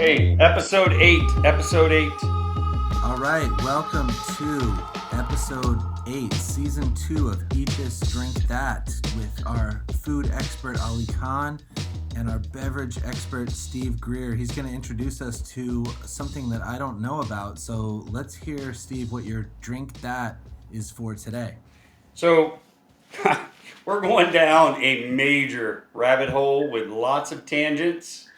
Hey, episode 8. Episode 8. All right, welcome to episode 8, season 2 of Eat This, Drink That, with our food expert Ali Khan and our beverage expert Steve Greer. He's going to introduce us to something that I don't know about. So let's hear, Steve, what your Drink That is for today. So, we're going down a major rabbit hole with lots of tangents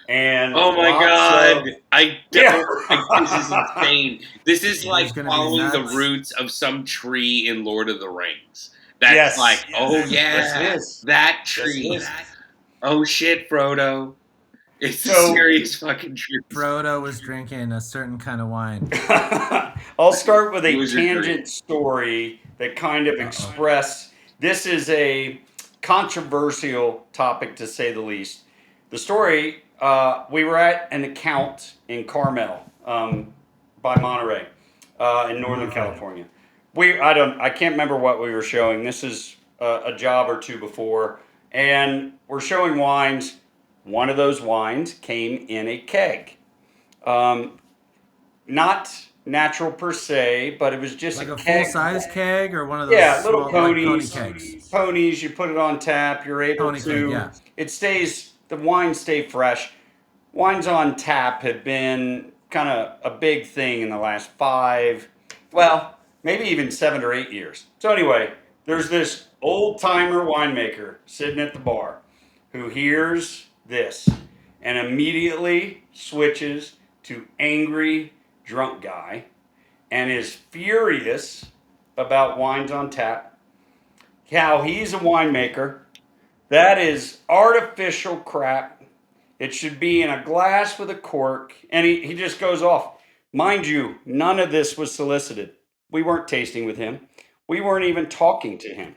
and oh my lots god! of... I don't. This is insane. This is like gonna be following the nuts. roots of some tree in Lord of the Rings. That's Yes. like, oh Yes, yeah, it is. that Yes, it tree. is. Oh shit, Frodo. It's a So- serious fucking tree. Frodo was drinking a certain kind of wine. I'll start with a Loser tangent drink. story that kind of express. This is a controversial topic, to say the least. The story, we were at an account in Carmel, by Monterey, in Northern California. I can't remember what we were showing. This is a job or two before, and we're showing wines. One of those wines came in a keg. Not natural per se, but it was just Like a keg. full-size keg or one of those Little small, like ponies. pony kegs? Ponies, you put it on tap, you're able Pony to... keg, yeah. It stays... The wines stay fresh. Wines on tap have been kind of a big thing in the last 5, well, maybe even 7 or 8 years. So anyway, there's this old-timer winemaker sitting at the bar who hears this and immediately switches to angry drunk guy and is furious about wines on tap. How he's a winemaker. That is artificial crap. It should be in a glass with a cork. And he just goes off. Mind you, none of this was solicited. We weren't tasting with him. We weren't even talking to him.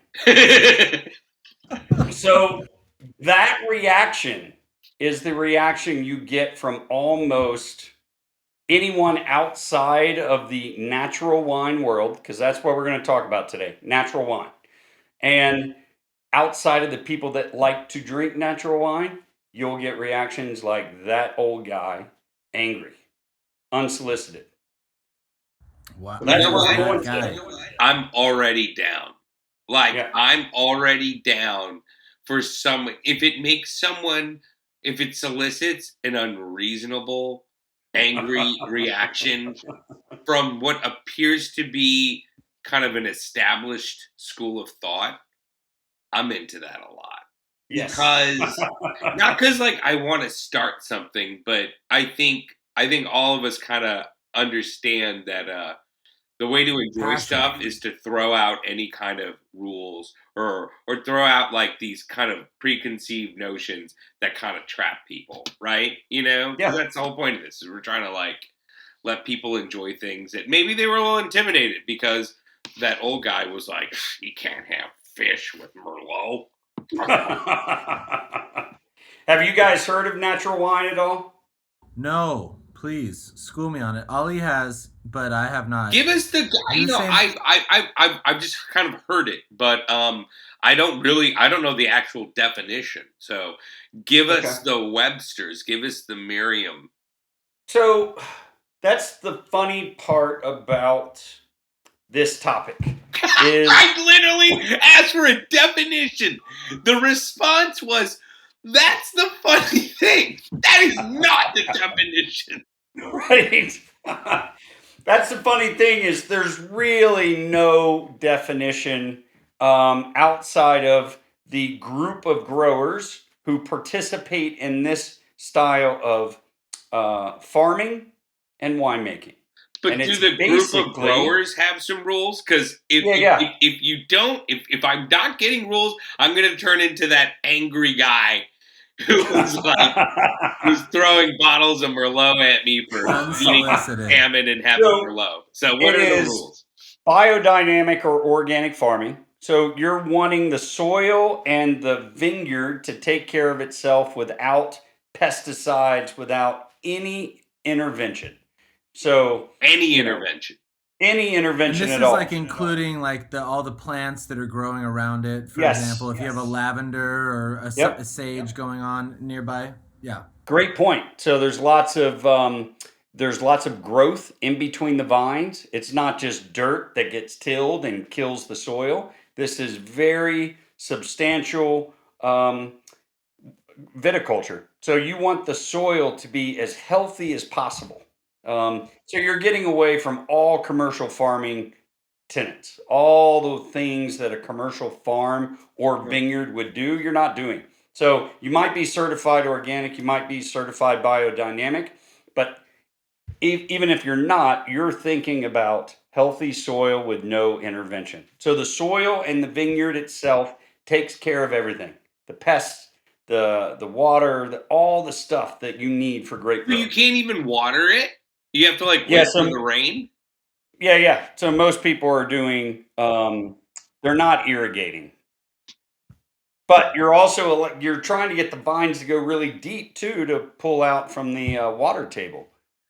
So that reaction is the reaction you get from almost anyone outside of the natural wine world, because that's what we're going to talk about today, natural wine. And outside of the people that like to drink natural wine, you'll get reactions like that old guy, angry, unsolicited. Wow. That's You know what we're what? going Guy. to. I'm already down. Like, Yeah. I'm already down for some. If it solicits an unreasonable, angry reaction from what appears to be kind of an established school of thought, I'm into that a lot. Yes. Because not because like I want to start something, but I think all of us kind of understand that the way to enjoy Passion. stuff is to throw out any kind of rules or throw out like these kind of preconceived notions that kind of trap people, right? You know? 'Cause Yeah. that's the whole point of this. Is we're trying to like let people enjoy things that maybe they were a little intimidated because that old guy was like, you can't have fish with Merlot. Have you guys heard of natural wine at all? No, please school me on it. Ali has, but I have not. Give us the, You saying- I've just kind of heard it, but I don't know the actual definition. So give us the Webster's, give us the Merriam. So that's the funny part about this topic. I literally asked for a definition. The response was, that's the funny thing. That is not the definition. Right. That's the funny thing is there's really no definition outside of the group of growers who participate in this style of farming and winemaking. But And do it's the group basically- of growers have some rules? Because if you don't, if I'm not getting rules, I'm going to turn into that angry guy who's like who's throwing bottles of Merlot at me for eating Unsolicited. salmon and having So, Merlot. So what it are the is- rules? Biodynamic or organic farming. So you're wanting the soil and the vineyard to take care of itself without pesticides, without any intervention. So Any intervention. any And intervention this at is all. like including like all the plants that are growing around it. For Yes. example, if you have a lavender or Yep. a sage going on nearby. Yeah. Great point. So there's lots of growth in between the vines. It's not just dirt that gets tilled and kills the soil. This is very substantial viticulture. So you want the soil to be as healthy as possible. So you're getting away from all commercial farming tenants, all the things that a commercial farm or Right. vineyard would do, you're not doing. So you might be certified organic, you might be certified biodynamic, but even if you're not, you're thinking about healthy soil with no intervention. So the soil and the vineyard itself takes care of everything. The pests, the water, all the stuff that you need for great So you growth. can't even water it? You have to like Yeah, wait for so the rain? yeah. So most people are doing they're not irrigating. But you're trying to get the vines to go really deep too to pull out from the water table.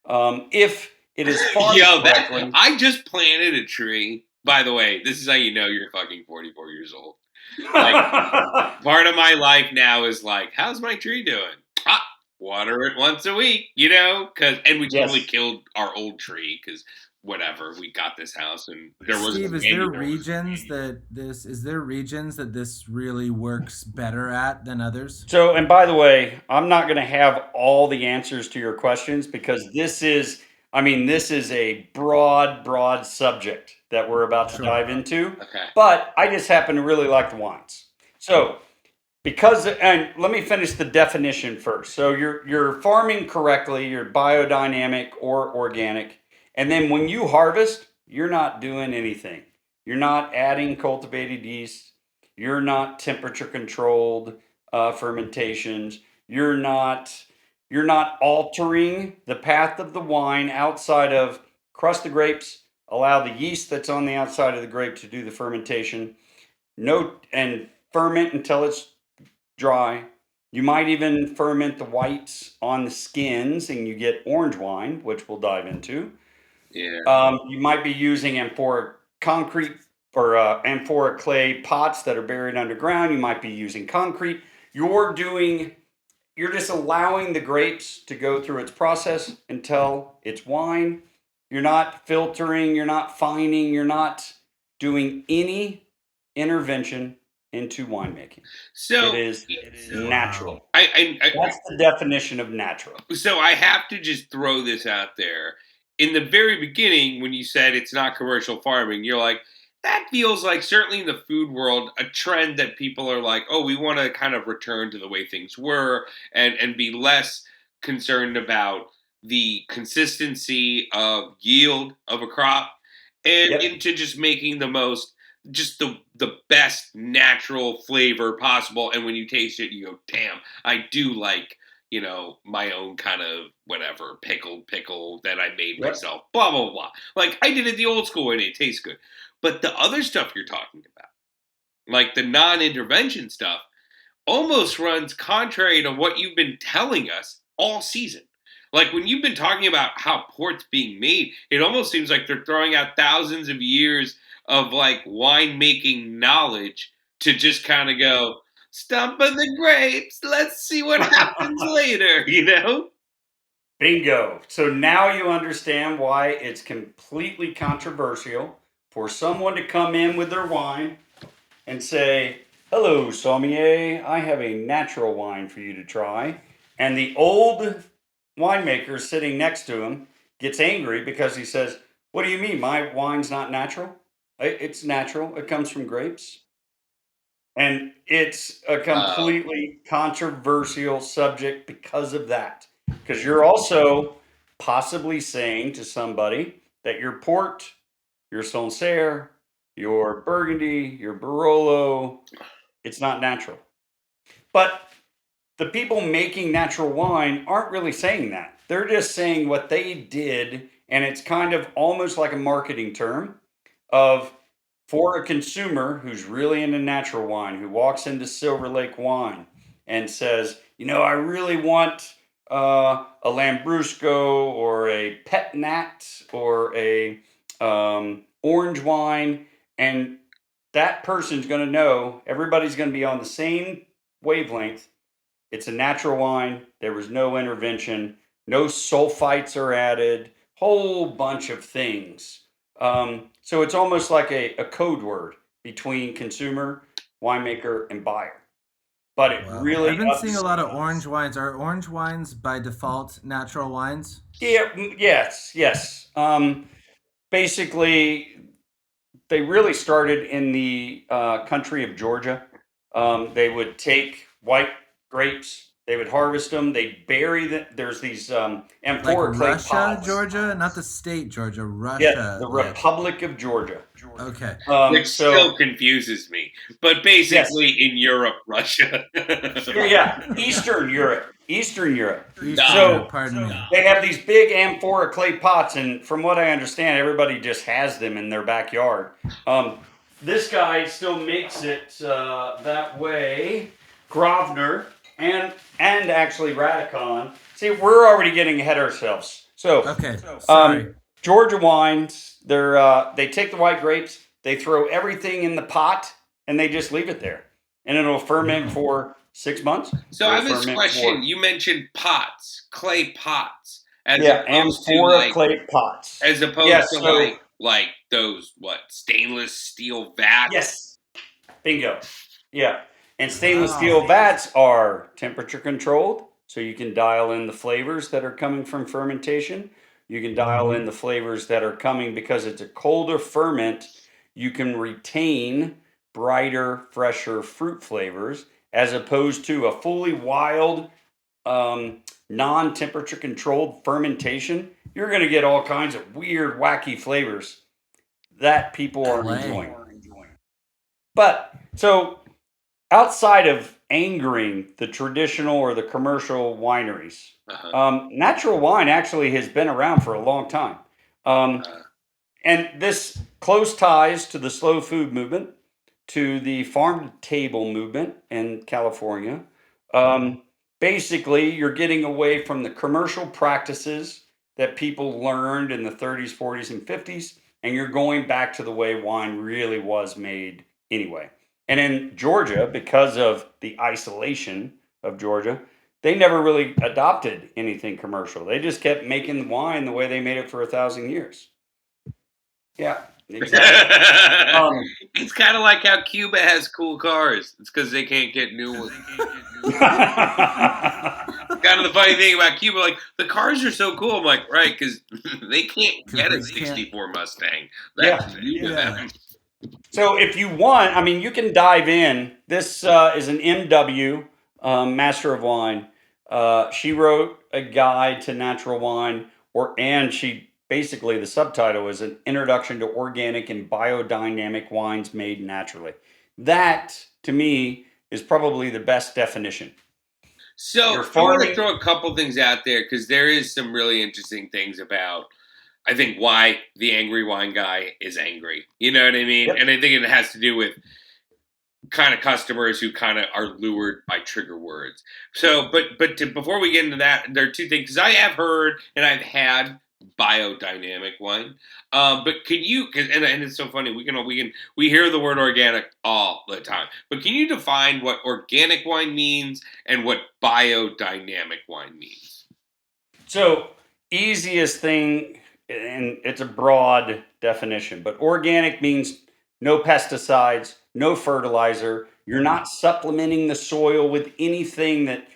If it is farmed Yo, that correctly, I just planted a tree. By the way, this is how you know you're fucking 44 years old. Like part of my life now is like, how's my tree doing? Ah, water it once a week, and we totally yes. killed our old tree because whatever, we got this house and there wasn't Steve, a manual. is there regions that this really works better at than others? So, and by the way, I'm not going to have all the answers to your questions because this is a broad, broad subject that we're about to Sure. dive into. Okay. But I just happen to really like the wines. So, and let me finish the definition first. So you're farming correctly, you're biodynamic or organic, and then when you harvest, you're not doing anything. You're not adding cultivated yeast. You're not temperature controlled fermentations. You're not altering the path of the wine outside of crush the grapes, allow the yeast that's on the outside of the grape to do the fermentation. No, and ferment until it's dry. You might even ferment the whites on the skins and you get orange wine, which we'll dive into. Yeah. You might be using amphora concrete or amphora clay pots that are buried underground. You might be using concrete. You're doing, you're just allowing the grapes to go through its process until it's wine. You're not filtering, you're not fining, you're not doing any intervention into winemaking. It So is Wow. natural. I That's the definition of natural. so I have to just throw this out there. In the very beginning, when you said it's not commercial farming, you're like, that feels like certainly in the food world a trend that people are like, oh, we want to kind of return to the way things were and be less concerned about the consistency of yield of a crop and Yep. into just making just the best natural flavor possible. And when you taste it, you go, damn, I do like my own kind of whatever pickled pickle that I made Yep. myself, blah, blah, blah. Like I did it the old school way and it tastes good. But the other stuff you're talking about, like the non intervention stuff, almost runs contrary to what you've been telling us all season. Like when you've been talking about how port's being made, it almost seems like they're throwing out thousands of years of like winemaking knowledge to just kind of go, stumping the grapes, let's see what happens later? Bingo. So now you understand why it's completely controversial for someone to come in with their wine and say, "Hello, sommelier, I have a natural wine for you to try." And the old winemaker sitting next to him gets angry because he says, "What do you mean? My wine's not natural? It's natural. It comes from grapes." And it's a Uh, completely controversial subject because of that. Because you're also possibly saying to somebody that your port, your Sancerre, your Burgundy, your Barolo, it's not natural. But the people making natural wine aren't really saying that. They're just saying what they did, and it's kind of almost like a marketing term of for a consumer who's really into natural wine, who walks into Silver Lake Wine and says, I really want a Lambrusco or a Pet Nat or a orange wine, and that person's going to know everybody's going to be on the same wavelength. It's a natural wine. There was no intervention. No sulfites are added. Whole bunch of things. So it's almost like a code word between consumer, winemaker, and buyer. But it Wow. really I've been seeing a ups. lot of orange wines. Are orange wines by default natural wines? Yeah, yes, yes. Basically, they really started in the country of Georgia. They would take white grapes, they would harvest them, they'd bury them. There's these Like amphora clay Russia, pots. Georgia? Not the state Georgia, Yes, Russia. the Like, Republic of Georgia. okay. Which So, still confuses me. But yes, basically in Europe, Russia. yeah, Eastern Europe. Eastern Europe. Eastern Nah. Europe, So, pardon me. they have these big amphora clay pots, and from what I understand, everybody just has them in their backyard. This guy still makes it that way. Grosvenor and actually Radicon. See, we're already getting ahead of ourselves. So, Okay, sorry. Georgia wines, they take the white grapes, they throw everything in the pot, and they just leave it there, and it'll ferment for 6 months. So I It'll have this ferment question. for You mentioned pots, clay pots, as yeah, opposed to amphora clay pots. as opposed Yeah, to so like those stainless steel vats. yes, bingo. Yeah. And stainless Wow. steel vats are temperature controlled, so you can dial in the flavors that are coming from fermentation. You can dial in the flavors that are coming because it's a colder ferment. You can retain brighter, fresher fruit flavors as opposed to a fully wild, non temperature controlled fermentation. You're going to get all kinds of weird, wacky flavors that people are Clay. enjoying. But so outside of angering the traditional or the commercial wineries, natural wine actually has been around for a long time. And this close ties to the slow food movement, to the farm to table movement in California. Um, Basically, you're getting away from the commercial practices that people learned in the 30s, 40s, and 50s, and you're going back to the way wine really was made anyway. And in Georgia, because of the isolation of Georgia, they never really adopted anything commercial. They just kept making wine the way they made it for 1,000 years. Yeah, exactly. It's kind of like how Cuba has cool cars. It's because they can't get new ones. Kind of the funny thing about Cuba, like the cars are so cool. I'm like, right, because they can't get a '64 Mustang. That's new to them. So if you want, I mean, you can dive in. This is an MW, Master of Wine. She wrote a guide to natural wine, and she basically the subtitle is an introduction to organic and biodynamic wines made naturally. That to me is probably the best definition. So You're I want to farming. throw a couple things out there because there is some really interesting things about, I think, why the angry wine guy is angry. You know what I mean? Yep. And I think it has to do with kind of customers who kind of are lured by trigger words. So, before we get into that, there are two things because I have heard and I've had biodynamic wine. But can you? And it's so funny. We hear the word organic all the time. But can you define what organic wine means and what biodynamic wine means? So easiest thing, and it's a broad definition, but organic means no pesticides, no fertilizer. You're not supplementing the soil with anything that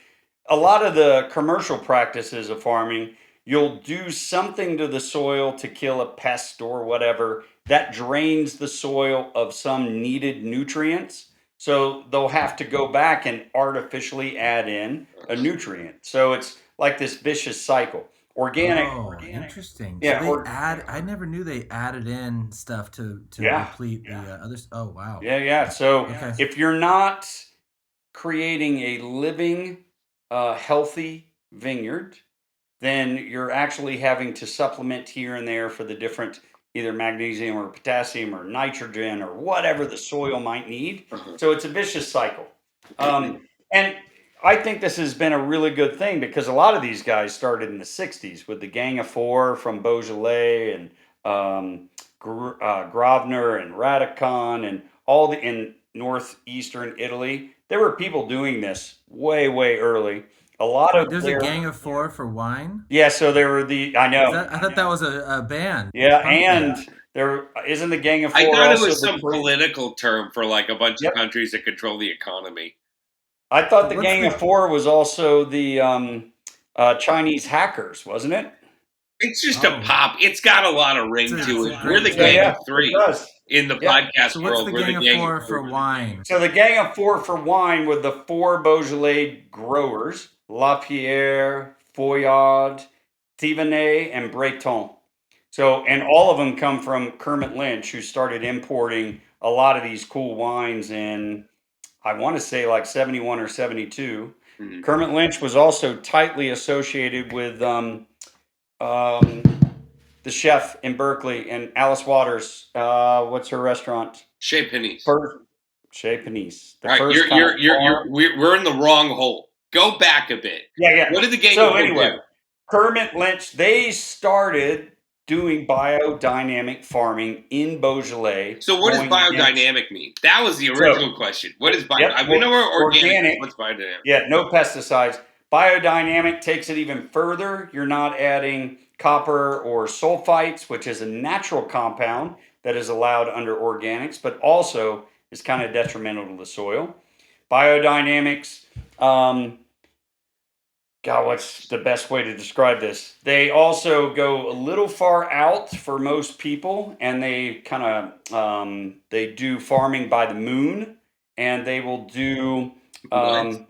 a lot of the commercial practices of farming, you'll do something to the soil to kill a pest or whatever that drains the soil of some needed nutrients. So they'll have to go back and artificially add in a nutrient. So it's like this vicious cycle. Organic, Oh, interesting. yeah, So I never knew they added in stuff to yeah, deplete the others. Oh, wow. yeah. So Okay. if you're not creating a living, healthy vineyard, then you're actually having to supplement here and there for the different either magnesium or potassium or nitrogen or whatever the soil might need. So it's a vicious cycle. And I think this has been a really good thing because a lot of these guys started in the 60s with the Gang of Four from Beaujolais and Grosvenor and Radicon and all the in northeastern Italy. there were people doing this way, way early. A lot Wait, of there's a their Gang of Four for wine. yeah. So there were I Is know. that? I thought that was a band, Yeah, punk band. and there isn't the Gang of I Four thought it also was the some Korean. political term for like a bunch of Yep. countries that control the economy. I thought So the what's Gang of the? Four was also the Chinese hackers, wasn't it? It's just a Oh, pop. It's got a lot of ring it's to a it. We're great the Yeah, gang term. of yeah, it three does. in the Yep. podcast So what's world. the We're the Gang of gang of Four for three. wine? So the Gang of Four for wine with the four Beaujolais growers: Lapierre, Foillard, Thivenet, and Breton. So, and all of them come from Kermit Lynch, who started importing a lot of these cool wines in, I want to say like 71 or 72. Mhm. Kermit Lynch was also tightly associated with um, the chef in Berkeley and Alice Waters. What's her restaurant? Chez Panisse. First, Chez Panisse. The All right, first kind of farm. we're in the wrong hole. Go back a bit. Yeah, yeah. What did the gang So of four anyway, do? Kermit Lynch, they started doing biodynamic farming in Beaujolais. So what does going against, biodynamic mean? That was the so, original question. What is yep, biodynamic? We know where organic is. organic. What's biodynamic? Yeah, no pesticides. Biodynamic takes it even further. You're not adding copper or sulfites, which is a natural compound that is allowed under organics, but also is kind of detrimental to the soil. Biodynamics, God, what's the best way to describe this? They also go a little far out for most people, and they kind of they do farming by the moon, and they will do What?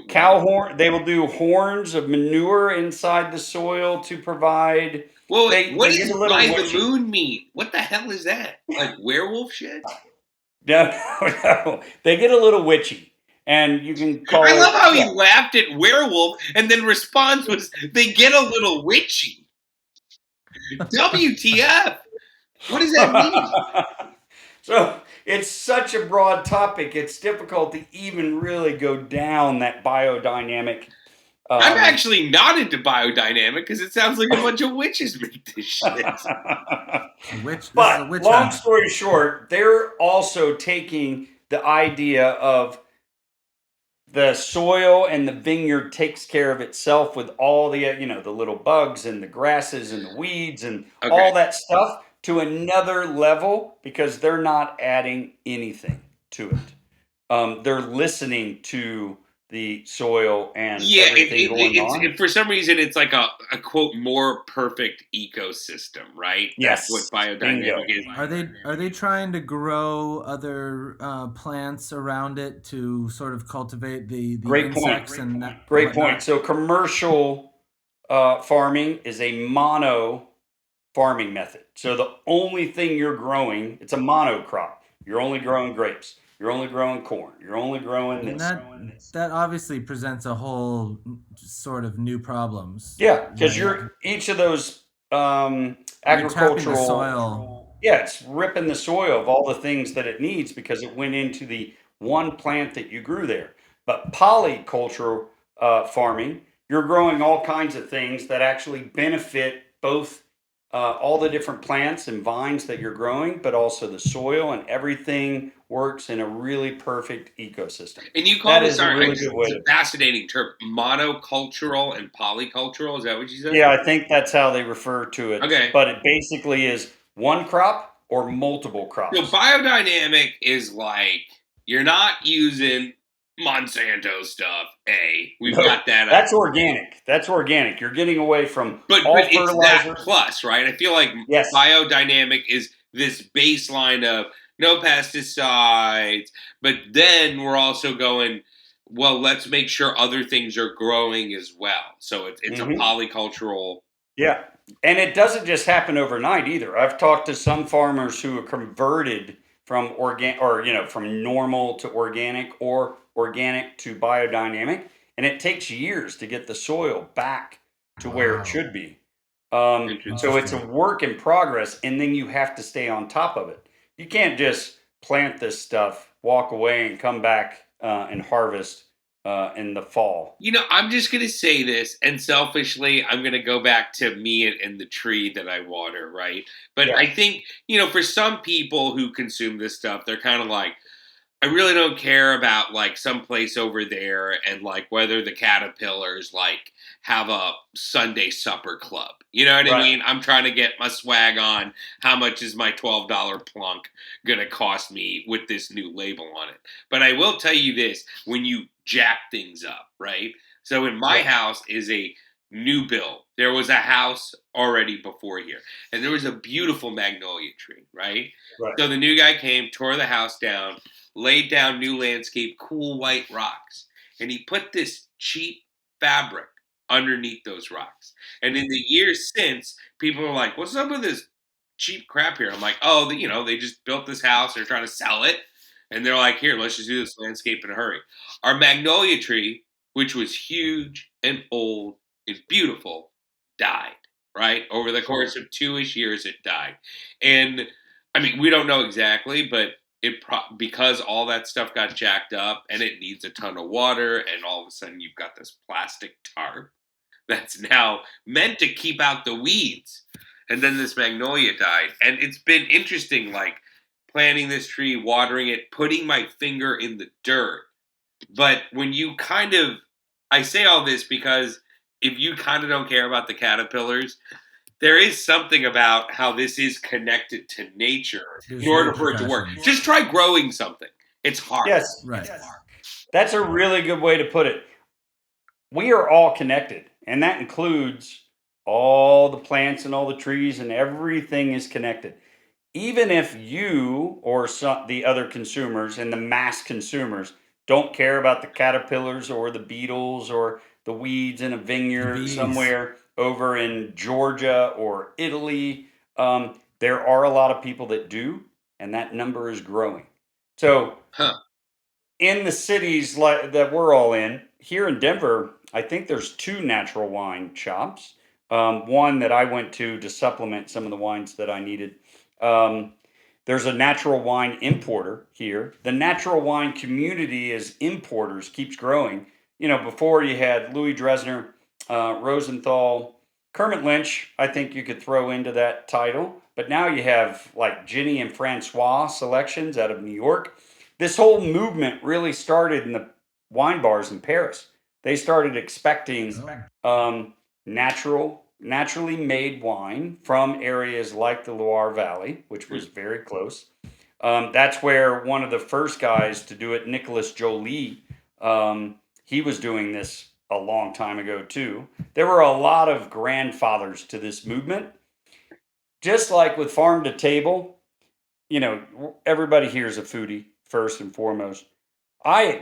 cow horn. They will do horns of manure inside the soil to provide. Well, what They get does a little by the witchy. moon mean? What the hell is that? Like werewolf shit? No, no, they get a little witchy, and you can call I it. love how Yeah. he laughed at werewolf and then response was they get a little witchy. WTF? What does that mean? So it's such a broad topic. It's difficult to even really go down that biodynamic. I'm actually not into biodynamic because it sounds like a bunch of witches make this shit. Witch. This is a But witch long hunt. story short, they're also taking the idea of the soil and the vineyard takes care of itself with all the the little bugs and the grasses and the weeds and Okay. all that stuff to another level because they're not adding anything to it. They're listening to the soil and Yeah, everything going on. for some reason it's like a quote more perfect ecosystem, right? That's what Yes, bingo. biodynamic is. Are they trying to grow other plants around it to sort of cultivate the Great point. insects and that, Great whatnot? point. So commercial farming is a mono farming method. So the only thing you're growing, it's a monocrop. You're only growing grapes. You're only growing corn. You're only growing And this. that obviously presents a whole sort of new problems. Yeah, because when each of those you're tapping the agricultural soil. yeah, it's ripping the soil of all the things that it needs because it went into the one plant that you grew there. But polycultural farming, you're growing all kinds of things that actually benefit both all the different plants and vines that you're growing, but also the soil, and everything works in a really perfect ecosystem. And you call That this is a really good way it's to. a fascinating term, monocultural and polycultural. Is that what you said? Yeah, I think that's how they refer to it. Okay. But it basically is one crop or multiple crops. So biodynamic is like you're not using Monsanto stuff. We've No, got that. that's organic. That's organic. You're getting away from But all it's that fertilizers. plus, right? I feel like Yes. biodynamic is this baseline of no pesticides, but then we're also going, well, let's make sure other things are growing as well. So it's a Mhm. polycultural. Yeah. And it doesn't just happen overnight either. I've talked to some farmers who are converted from from normal to organic or organic to biodynamic, and it takes years to get the soil back to where Wow. it should be. Interesting. So it's a work in progress, and then you have to stay on top of it. You can't just plant this stuff, walk away, and come back and harvest in the fall. I'm just going to say this, and selfishly, I'm going to go back to me and the tree that I water, right? But Yeah. I think, for some people who consume this stuff, they're kind of like, I really don't care about like some place over there and like whether the caterpillars like have a Sunday supper club. You know what I Right. mean? I'm trying to get my swag on. How much is my $12 plunk gonna cost me with this new label on it? But I will tell you this: when you jack things up, right? So in my house is a new build. There was a house already before here, and there was a beautiful magnolia tree, right? Right. So the new guy came, tore the house down, laid down new landscape, cool white rocks. And he put this cheap fabric underneath those rocks. And in the years since, people are like, what's up with this cheap crap here? I'm like, oh, they just built this house. They're trying to sell it. And they're like, here, let's just do this landscape in a hurry. Our magnolia tree, which was huge and old and beautiful, died, right? Over the course of 2-ish years, it died. And I mean, we don't know exactly, but because all that stuff got jacked up and it needs a ton of water, and all of a sudden you've got this plastic tarp that's now meant to keep out the weeds. And then this magnolia died. And it's been interesting, like planting this tree, watering it, putting my finger in the dirt. But when you I say all this because if you kind of don't care about the caterpillars, there is something about how this is connected to nature in order for it to work. Just try growing something. It's hard. Yes. Right. That's a really good way to put it. We are all connected, and that includes all the plants and all the trees, and everything is connected. Even if you or the other consumers and the mass consumers don't care about the caterpillars or the beetles or the weeds in a vineyard somewhere over in Georgia or Italy, there are a lot of people that do, and that number is growing. So, in the cities that we're all in, here in Denver, I think there's 2 natural wine shops. One that I went to supplement some of the wines that I needed. There's a natural wine importer here. The natural wine community as importers keeps growing. Before you had Louis Dresner, Rosenthal, Kermit Lynch, I think you could throw into that title. But now you have like Ginny and Francois selections out of New York. This whole movement really started in the wine bars in Paris. They started expecting naturally made wine from areas like the Loire Valley, which was very close. That's where one of the first guys to do it, Nicolas Joly, he was doing this a long time ago too. There were a lot of grandfathers to this movement. Just like with farm to table, everybody here is a foodie first and foremost. I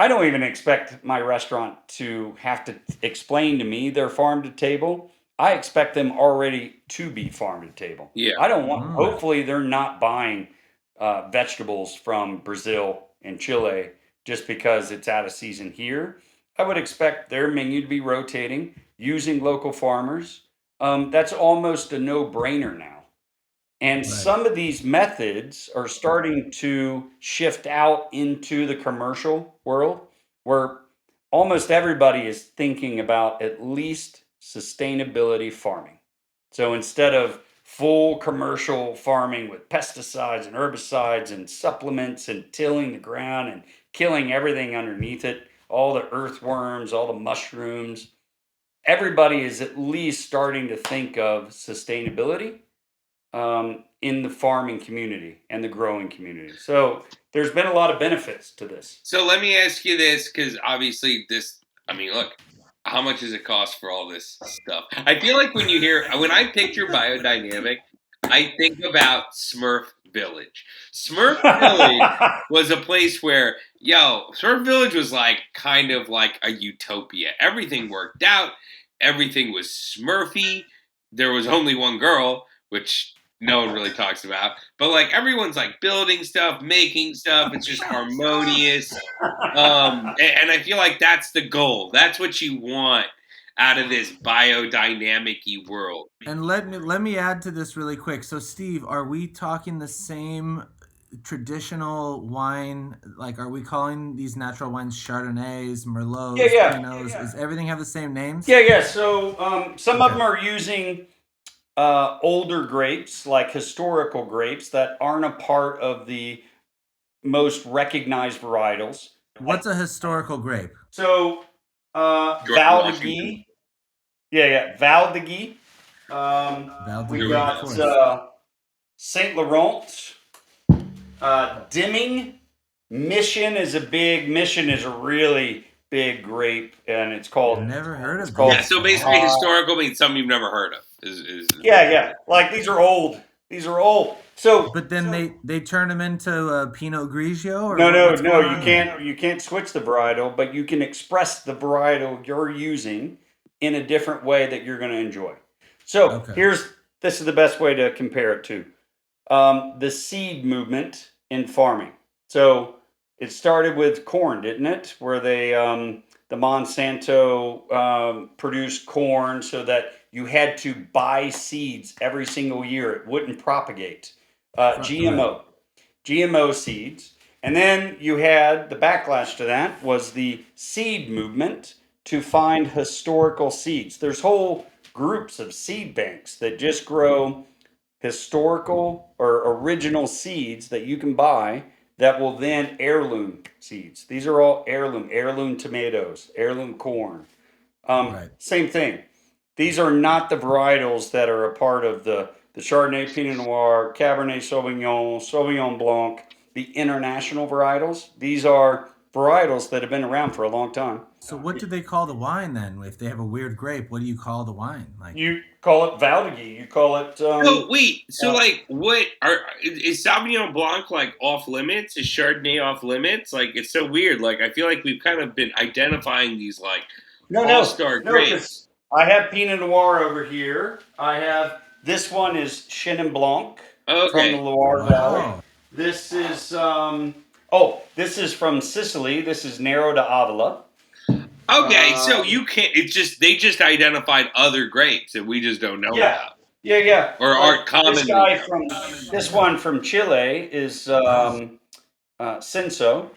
don't even expect my restaurant to have to explain to me their farm to table. I expect them already to be farm to table. Yeah. I don't want, hopefully they're not buying vegetables from Brazil and Chile just because it's out of season here. I would expect their menu to be rotating, using local farmers. That's almost a no-brainer now. And some of these methods are starting to shift out into the commercial world where almost everybody is thinking about at least sustainability farming. So instead of full commercial farming with pesticides and herbicides and supplements and tilling the ground and killing everything underneath it, all the earthworms, all the mushrooms, everybody is at least starting to think of sustainability in the farming community and the growing community. So there's been a lot of benefits to this. So let me ask you this, because obviously look, how much does it cost for all this stuff? I feel like when I picture Biodynamic, I think about Smurf Village. Smurf Village was a place where, Smurf Village was like kind of like a utopia. Everything worked out. Everything was Smurfy. There was only one girl, which no one really talks about. But like everyone's like building stuff, making stuff. It's just harmonious. And I feel like that's the goal. That's what you want out of this biodynamic-y world. And let me add to this really quick. So Steve, are we talking the same traditional wine? Like, are we calling these natural wines Chardonnays, Merlots, Pinots? Does everything have the same names? Yeah. So some of them are using older grapes, like historical grapes that aren't a part of the most recognized varietals. What's a historical grape? So, Val de Guy. Yeah, Val de Guy. We Guy, got of course. Saint Laurent, Dimming. Mission is a really big grape, and it's called. Never heard of called- Yeah, these. so basically historical means something you've never heard of. Yeah. Like these are old. So, But then they turn them into Pinot Grigio, or no. what's going You on? can't. You can't switch the varietal, but you can express the varietal you're using in a different way that you're going to enjoy. So Okay. this is the best way to compare it to the seed movement in farming. So it started with corn, didn't it? Where they the Monsanto produced corn so that you had to buy seeds every single year. It wouldn't propagate. GMO seeds. And then you had the backlash to that was the seed movement to find historical seeds. There's whole groups of seed banks that just grow historical or original seeds that you can buy that will then heirloom seeds. These are all heirloom tomatoes, heirloom corn. Right. Same thing. These are not the varietals that are a part of the Chardonnay, Pinot Noir, Cabernet Sauvignon, Sauvignon Blanc, the international varietals. These are varietals that have been around for a long time. So what do they call the wine then? If they have a weird grape, what do you call the wine? Like, You call it Val de Guy. You call it. So wait, so like, what is Sauvignon Blanc like off limits? Is Chardonnay off limits? Like, it's so weird. Like, I feel like we've kind of been identifying these like all-star grapes. I have Pinot Noir over here. I have this one is Chenin Blanc from the Loire Valley. This is this is from Sicily. This is Nero d'Avola. Okay, so you can't. It's just they just identified other grapes that we just don't know about. Yeah. Or aren't common. This one from Chile is Cinso.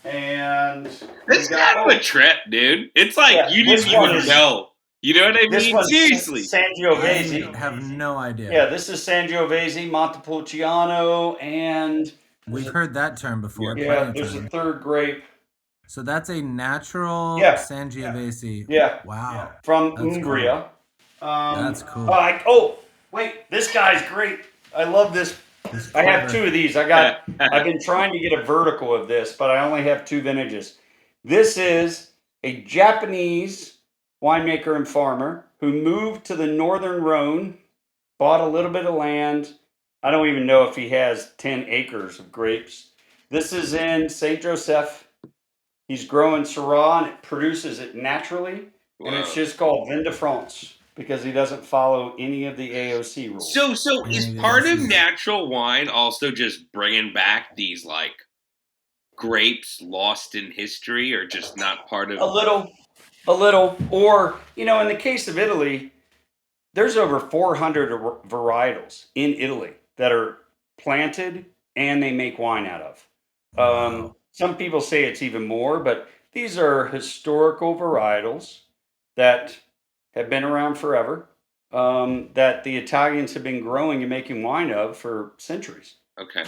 And it's kind of a trip, dude. It's like you didn't even know. You know what I mean? Seriously. Sangiovese. I have no idea. Yeah, this is Sangiovese, Montepulciano, and we've heard that term before. Yeah, there's a third grape. So that's a natural Sangiovese. Yeah. Wow. From Umbria. Cool. That's cool. Wait, this guy's great. I love this. I have two of these. I've been trying to get a vertical of this, but I only have two vintages. This is a Japanese winemaker and farmer who moved to the northern Rhone, bought a little bit of land. I don't even know if he has 10 acres of grapes. This is in Saint Joseph. He's growing Syrah and it produces it naturally. Whoa. And it's just called Vin de France because he doesn't follow any of the AOC rules. So is part of natural wine also just bringing back these like grapes lost in history, or just not part of a little, or in the case of Italy, there's over 400 varietals in Italy that are planted and they make wine out of. Wow. Some people say it's even more, but these are historical varietals that have been around forever, that the Italians have been growing and making wine of for centuries. Okay.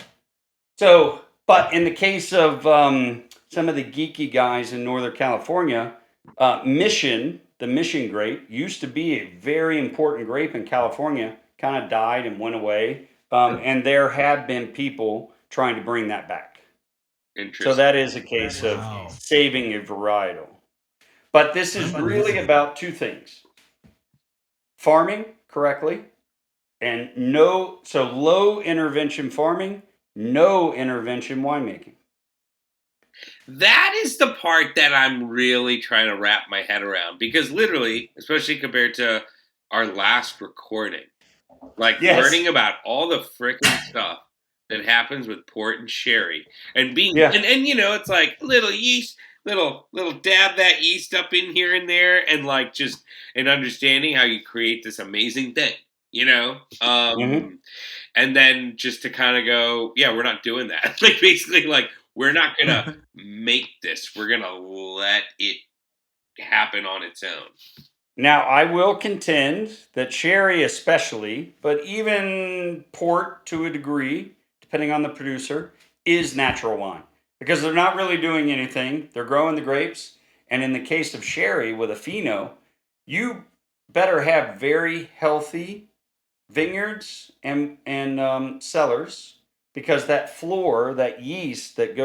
So, but in the case of some of the geeky guys in Northern California, the Mission grape used to be a very important grape in California, kind of died and went away. And there have been people trying to bring that back. So that is a case of saving a varietal. But this is really about two things. Farming correctly and low intervention farming, no intervention winemaking. That is the part that I'm really trying to wrap my head around, because literally, especially compared to our last recording, learning about all the frickin' stuff that happens with port and sherry and being and it's like little yeast, little dab that yeast up in here and there, and like just an understanding how you create this amazing thing, and then just to kind of go, we're not doing that. Like basically, like we're not gonna make this. We're gonna let it happen on its own. Now, I will contend that sherry especially, but even port to a degree, depending on the producer, is natural wine because they're not really doing anything. They're growing the grapes. And in the case of sherry with a pheno, you better have very healthy vineyards and cellars because that floor, that yeast that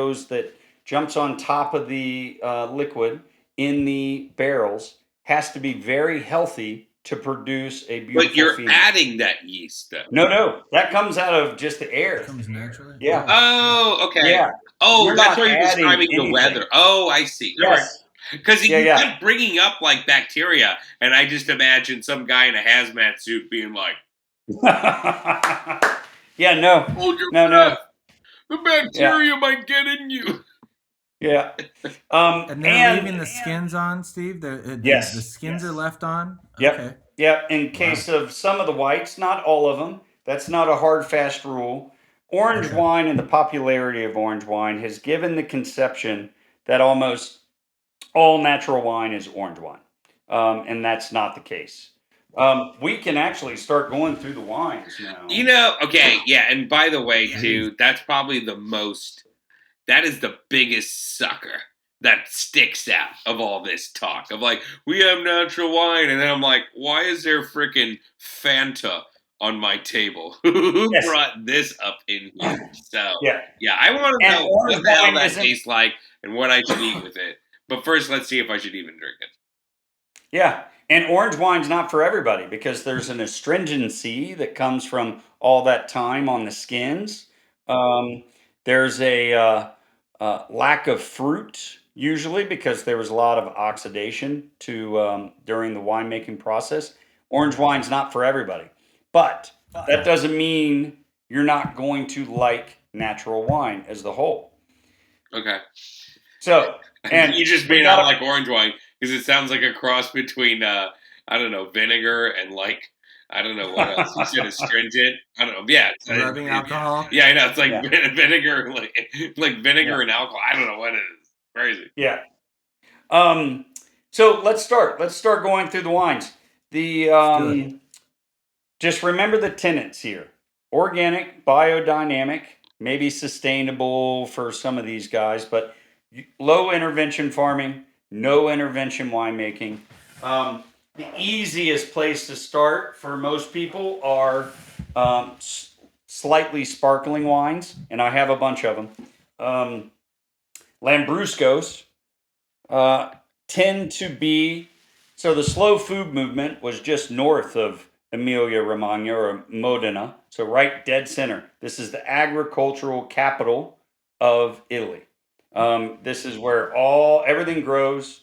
jumps on top of the liquid in the barrels has to be very healthy to produce a But beautiful you're pheno. adding that yeast, though. No, that comes out of just the air. It comes naturally. Yeah. Oh, okay. Yeah. Oh, You're that's not why you're adding describing the anything. weather. Oh, I see. All right. Yes. Because Yeah, you yeah. kept bringing up like bacteria, and I just imagine some guy in a hazmat suit being like, Yeah, no. "Hold your No. breath. The Yeah. bacteria might get in you." Yeah. And they're leaving the skins on, Steve? Yes. The skins are left on? Yep. Okay. Yep. In case of some of the whites, not all of them. That's not a hard, fast rule. Orange wine and the popularity of orange wine has given the conception that almost all natural wine is orange wine. And that's not the case. We can actually start going through the wines now. You know, okay, yeah, and by the way, too, that's probably that is the biggest sucker that sticks out of all this talk of like, we have natural wine, and then I'm like, why is there freaking Fanta on my table? Who Yes. brought this up in here? So, Yeah. yeah, I want to And know orange what the hell wine that isn't- tastes like and what I should eat with it. But first, let's see if I should even drink it. Yeah. And orange wine's not for everybody because there's an astringency that comes from all that time on the skins. There's a lack of fruit usually because there was a lot of oxidation to during the winemaking process. Orange wine's not for everybody, but that doesn't mean you're not going to like natural wine as the whole. Okay. So, and you just may not like orange wine because it sounds like a cross between, I don't know, vinegar and like, I don't know what else. You said astringent. I don't know. Yeah. Rubbing alcohol. Yeah, I know. It's like Yeah. vinegar, like vinegar and alcohol. I don't know what it is. Crazy. Yeah. So let's start. Let's start going through the wines. The just remember the tenets here: organic, biodynamic, maybe sustainable for some of these guys, but low intervention farming, no intervention winemaking. The easiest place to start for most people are slightly sparkling wines, and I have a bunch of them. Lambruscos tend to be so the slow food movement was just north of Emilia Romagna or Modena, so right dead center. This is the agricultural capital of Italy. This is where everything grows.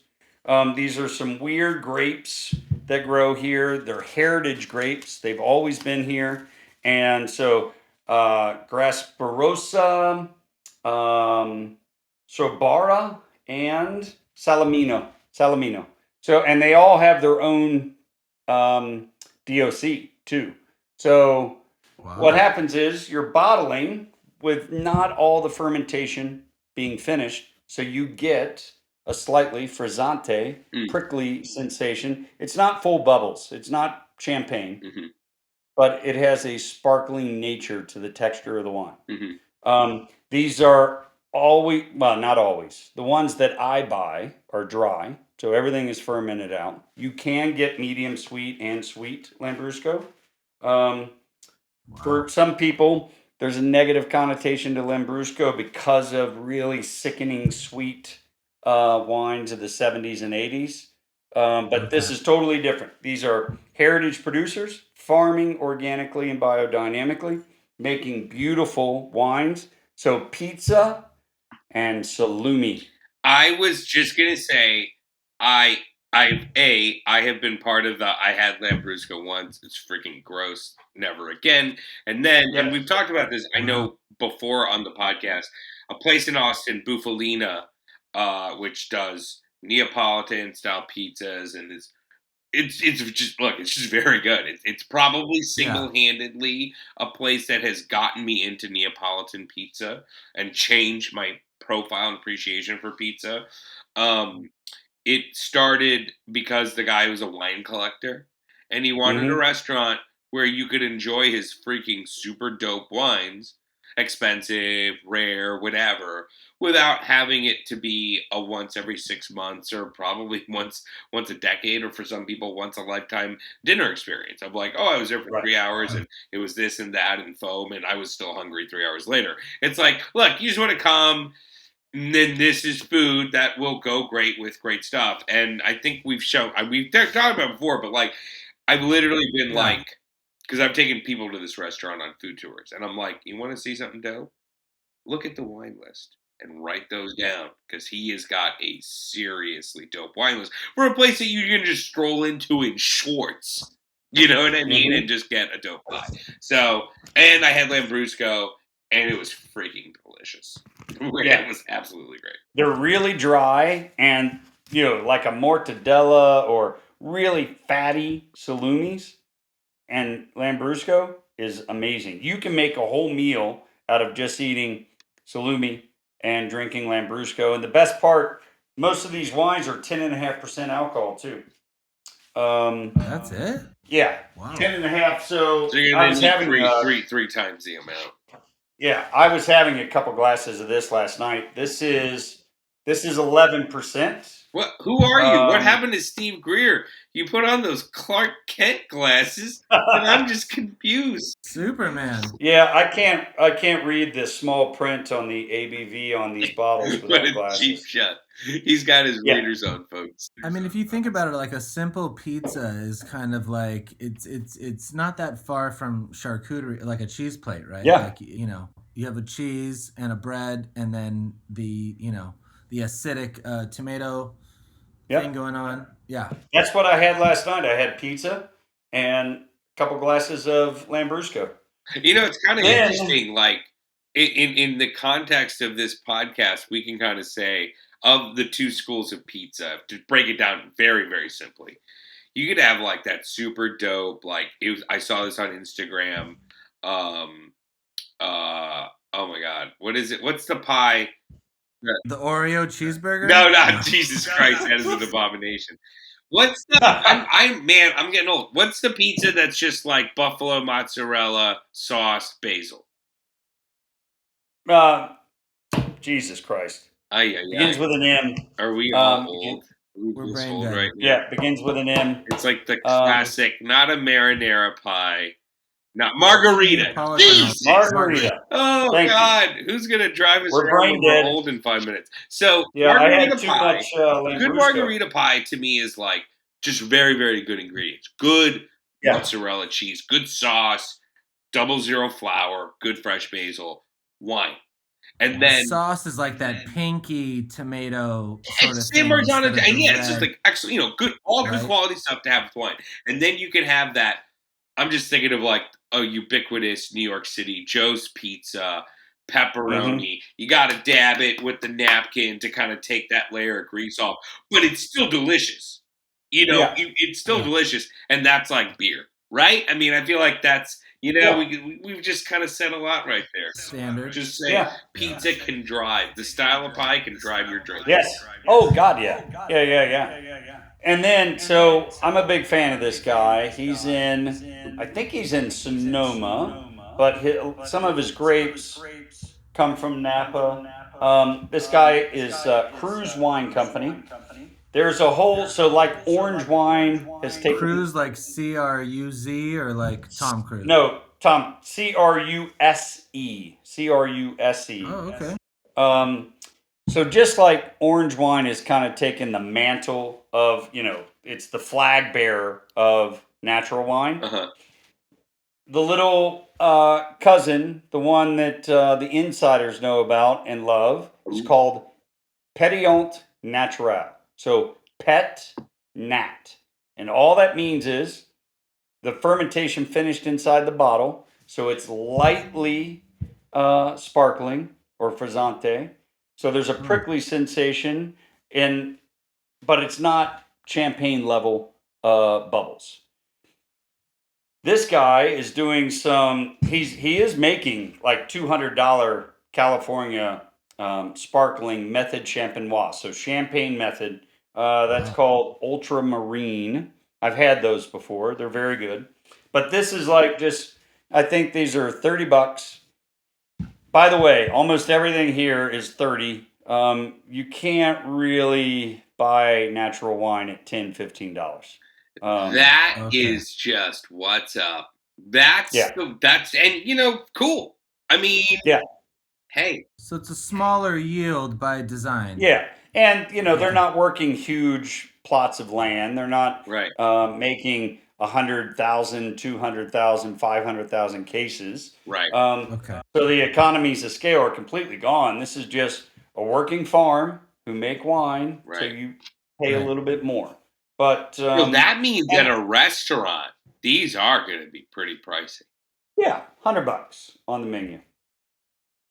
These are some weird grapes that grow here. They're heritage grapes. They've always been here, and so Grasparosa, Sobara, and Salamino. So, and they all have their own DOC too. So, what happens is you're bottling with not all the fermentation being finished, so you get a slightly frizzante, prickly sensation. It's not full bubbles. It's not champagne, but it has a sparkling nature to the texture of the wine. These are always, well, not always. The ones that I buy are dry, so everything is fermented out. You can get medium sweet and sweet Lambrusco. For some people, there's a negative connotation to Lambrusco because of really sickening sweet wines of the 70s and 80s. But this is totally different. These are heritage producers farming organically and biodynamically, making beautiful wines. So pizza and salumi. I was just gonna say, I have been part of I had Lambrusco once. It's freaking gross. Never again. And then, and we've talked about this. I know before on the podcast, a place in Austin, Bufalina, which does Neapolitan style pizzas, and it's just look, it's just very good. It's probably single handedly a place that has gotten me into Neapolitan pizza and changed my profile and appreciation for pizza. It started because the guy was a wine collector and he wanted a restaurant where you could enjoy his freaking super dope wines expensive, rare, whatever, without having it to be a once every 6 months or probably once a decade, or for some people once a lifetime dinner experience. I'm like, oh, I was there for Right. 3 hours and it was this and that and foam, and I was still hungry 3 hours later. It's like, look, you just want to come. And then this is food that will go great with great stuff. And I think we've talked about it before, but like, I've literally been Yeah. like, because I've taken people to this restaurant on food tours, and I'm like, you want to see something dope? Look at the wine list and write those down, because he has got a seriously dope wine list for a place that you can just stroll into in shorts. You know what I mean? Mhm. And just get a dope pie. So, and I had Lambrusco, and it was freaking delicious. Yeah. It was absolutely great. They're really dry, and like a mortadella or really fatty salumis, and Lambrusco is amazing. You can make a whole meal out of just eating salumi and drinking Lambrusco. And the best part, most of these wines are 10.5% alcohol too. That's it? Yeah, Wow. 10.5. So So you're I gonna was need having three times the amount. yeah, I was having a couple glasses of this last night. This is 11%. What? Who are you? What Um, happened to Steve Greer? You put on those Clark Kent glasses, and I'm just confused. Superman. Yeah, I can't read the small print on the ABV on these bottles What without a cheap glasses. shot. He's got his Yeah. readers on, folks. I mean, if you think about it, like a simple pizza is kind of like it's not that far from charcuterie, like a cheese plate, right? Yeah. Like you have a cheese and a bread, and then the acidic tomato Yep. thing going on. Yeah, That's what I had last night. I had pizza and a couple glasses of Lambrusco. It's kind of Then- interesting. Like in the context of this podcast, we can kind of say, of the two schools of pizza, to break it down very, very simply, you could have like that super dope. Like I saw this on Instagram. Oh my god, what is it? What's the pie? the Oreo cheeseburger. No, not Jesus Christ. That is an abomination. What's the? I'm getting old. What's the pizza that's just like buffalo mozzarella sauce basil? Jesus Christ. Ay, Begins with an M. Are we all Um, old? We're Are we brain old dead. right now? Yeah, begins with an M. It's like the classic, not a marinara pie, not margarita. Neapolitan. Jesus! Margarita. Oh Thank you. God, who's gonna drive us We're around brain when we're dead. old in 5 minutes? So Yeah, I margarita had too pie. much Good Lambrusco. margarita pie to me is like just very, very good ingredients. Good Yeah. mozzarella cheese, good sauce, 00 flour, good fresh basil, wine. And then sauce is like that pinky tomato sort of it's thing. simmers on it, instead of and the yeah, it's just red. like excellent, good, all good Right. quality stuff to have with wine. And then you can have that. I'm just thinking of like a ubiquitous New York City Joe's Pizza, pepperoni. You got to dab it with the napkin to kind of take that layer of grease off, but it's still delicious. Yeah. It's still Yeah. delicious, and that's like beer, right? I mean, I feel like that's Yeah. we've just kind of said a lot right there. Standard. Just say Yeah. pizza can drive. The style of pie can drive your drink. Yes. Oh God, yeah. Yeah. And then, so I'm a big fan of this guy. He's I think he's in Sonoma, but some of his grapes come from Napa. This guy is Cruz Wine Company. There's a whole, so like orange wine has taken. Cruise like CRUZ or like Tom Cruise? No, Tom, CRUSE. CRUSE. Oh, okay. So just like orange wine is kind of taking the mantle of, it's the flag bearer of natural wine. Uh-huh. The little cousin, the one that the insiders know about and love, is called Petiole Naturale. So pet nat. And all that means is the fermentation finished inside the bottle. So it's lightly sparkling or frizzante. So there's a prickly sensation, but it's not champagne level bubbles. This guy is doing he is making like $200 California sparkling method champenois. So champagne method, that's called ultramarine. I've had those before. They're very good. But this is like I think these are $30. By the way, almost everything here is 30. You can't really buy natural wine at $10, $15. That Okay. is just what's up. That's Yeah. cool. I mean, Yeah. hey, So it's a smaller yield by design. Yeah. And, they're Okay. not working huge plots of land. They're not right. making 100,000, 200,000, 500,000 cases. Right. Okay. So the economies of scale are completely gone. This is just a working farm who make wine, so Right. you pay a Right. little bit more. But That means and at a restaurant, these are going to be pretty pricey. yeah, $100 on the menu,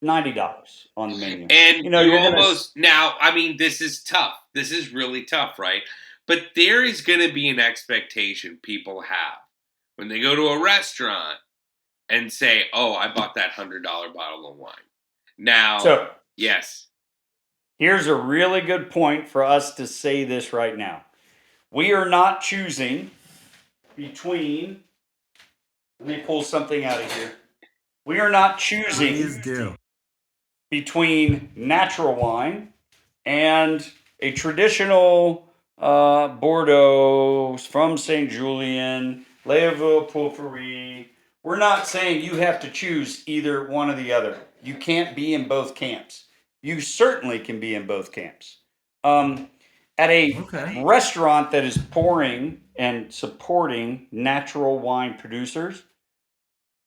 $90 on the menu. And you You're gonna almost now, I mean, this is tough. This is really tough, right? But there is going to be an expectation people have when they go to a restaurant and say, "Oh, I bought that $100 bottle of wine." Now, so yes, here's a really good point for us to say this right now. We are not choosing between. Let me pull something out of here. We are not choosing Please do. between natural wine and a traditional Bordeaux from St. Julien, Léoville Pourpre. We're not saying you have to choose either one or the other. You can't be in both camps. You certainly can be in both camps. At a restaurant that is pouring and supporting natural wine producers,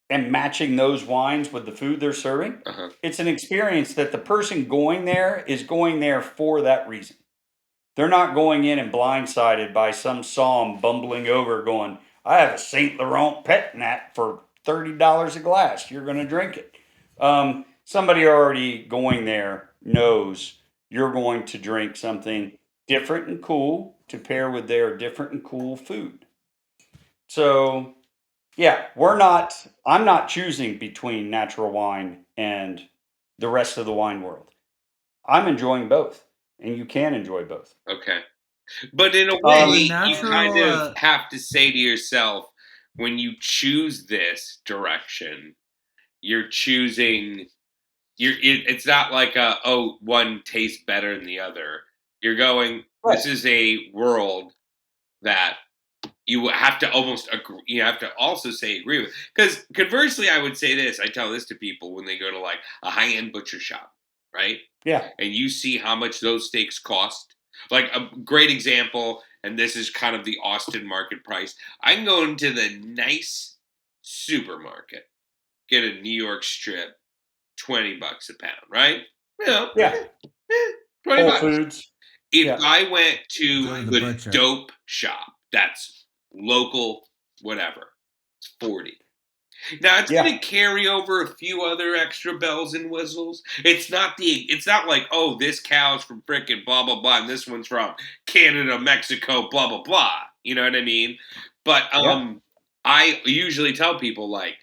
and matching those wines with the food they're serving, it's an experience that the person going there is going there for that reason. They're not going in and blindsided by some psalm bumbling over going, I have a St. Laurent Pet Nat for $30 a glass. You're going to drink it. Somebody already going there knows you're going to drink something different and cool to pair with their different and cool food. So yeah, I'm not choosing between natural wine and the rest of the wine world. I'm enjoying both, and you can enjoy both. okay. But in a So way, the you kind natural, of have to say to yourself, when you choose this direction, you're choosing. It's not like one tastes better than the other. You're going. Right. This is a world that you have to almost agree. You have to also say agree with. Because conversely, I would say this. I tell this to people when they go to like a high end butcher shop, right? Yeah. And you see how much those steaks cost. Like a great example, and this is kind of the Austin market price. I can go into the nice supermarket, get a New York strip, $20 a pound, right? Yeah. 20 Whole bucks. Foods. If Yeah. I went to Go to the the butcher. dope shop, that's local, whatever, it's 40. Now it's Yeah. going to carry over a few other extra bells and whistles. It's not like, oh, this cow's from frickin' blah blah blah, and this one's from Canada, Mexico, blah blah blah. You know what I mean? But Yeah. I usually tell people like,